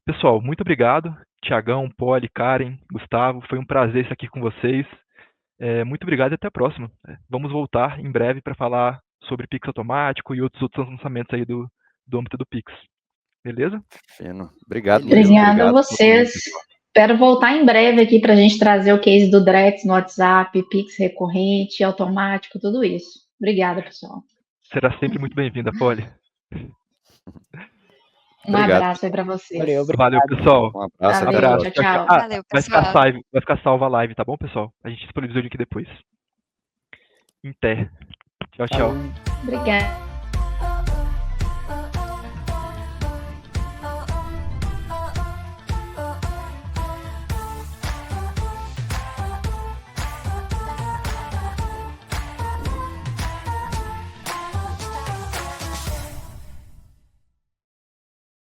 pessoal, muito obrigado. Tiagão, Poli, Karen, Gustavo, foi um prazer estar aqui com vocês. Muito obrigado e até a próxima. Vamos voltar em breve para falar sobre Pix automático e outros lançamentos aí do âmbito do Pix. Beleza? Fino. Obrigado, Murilo. Obrigada a vocês. Espero voltar em breve aqui para a gente trazer o case do Drex no WhatsApp, Pix recorrente, automático, tudo isso. Obrigada, pessoal. Será sempre muito bem-vinda, Poli. Um abraço aí para vocês. Valeu, pessoal. Um abraço. Valeu, tchau. Valeu, pessoal. Vai ficar salva a live, tá bom, pessoal? A gente disponibiliza o link depois. Em té. Tchau, tchau. Obrigada.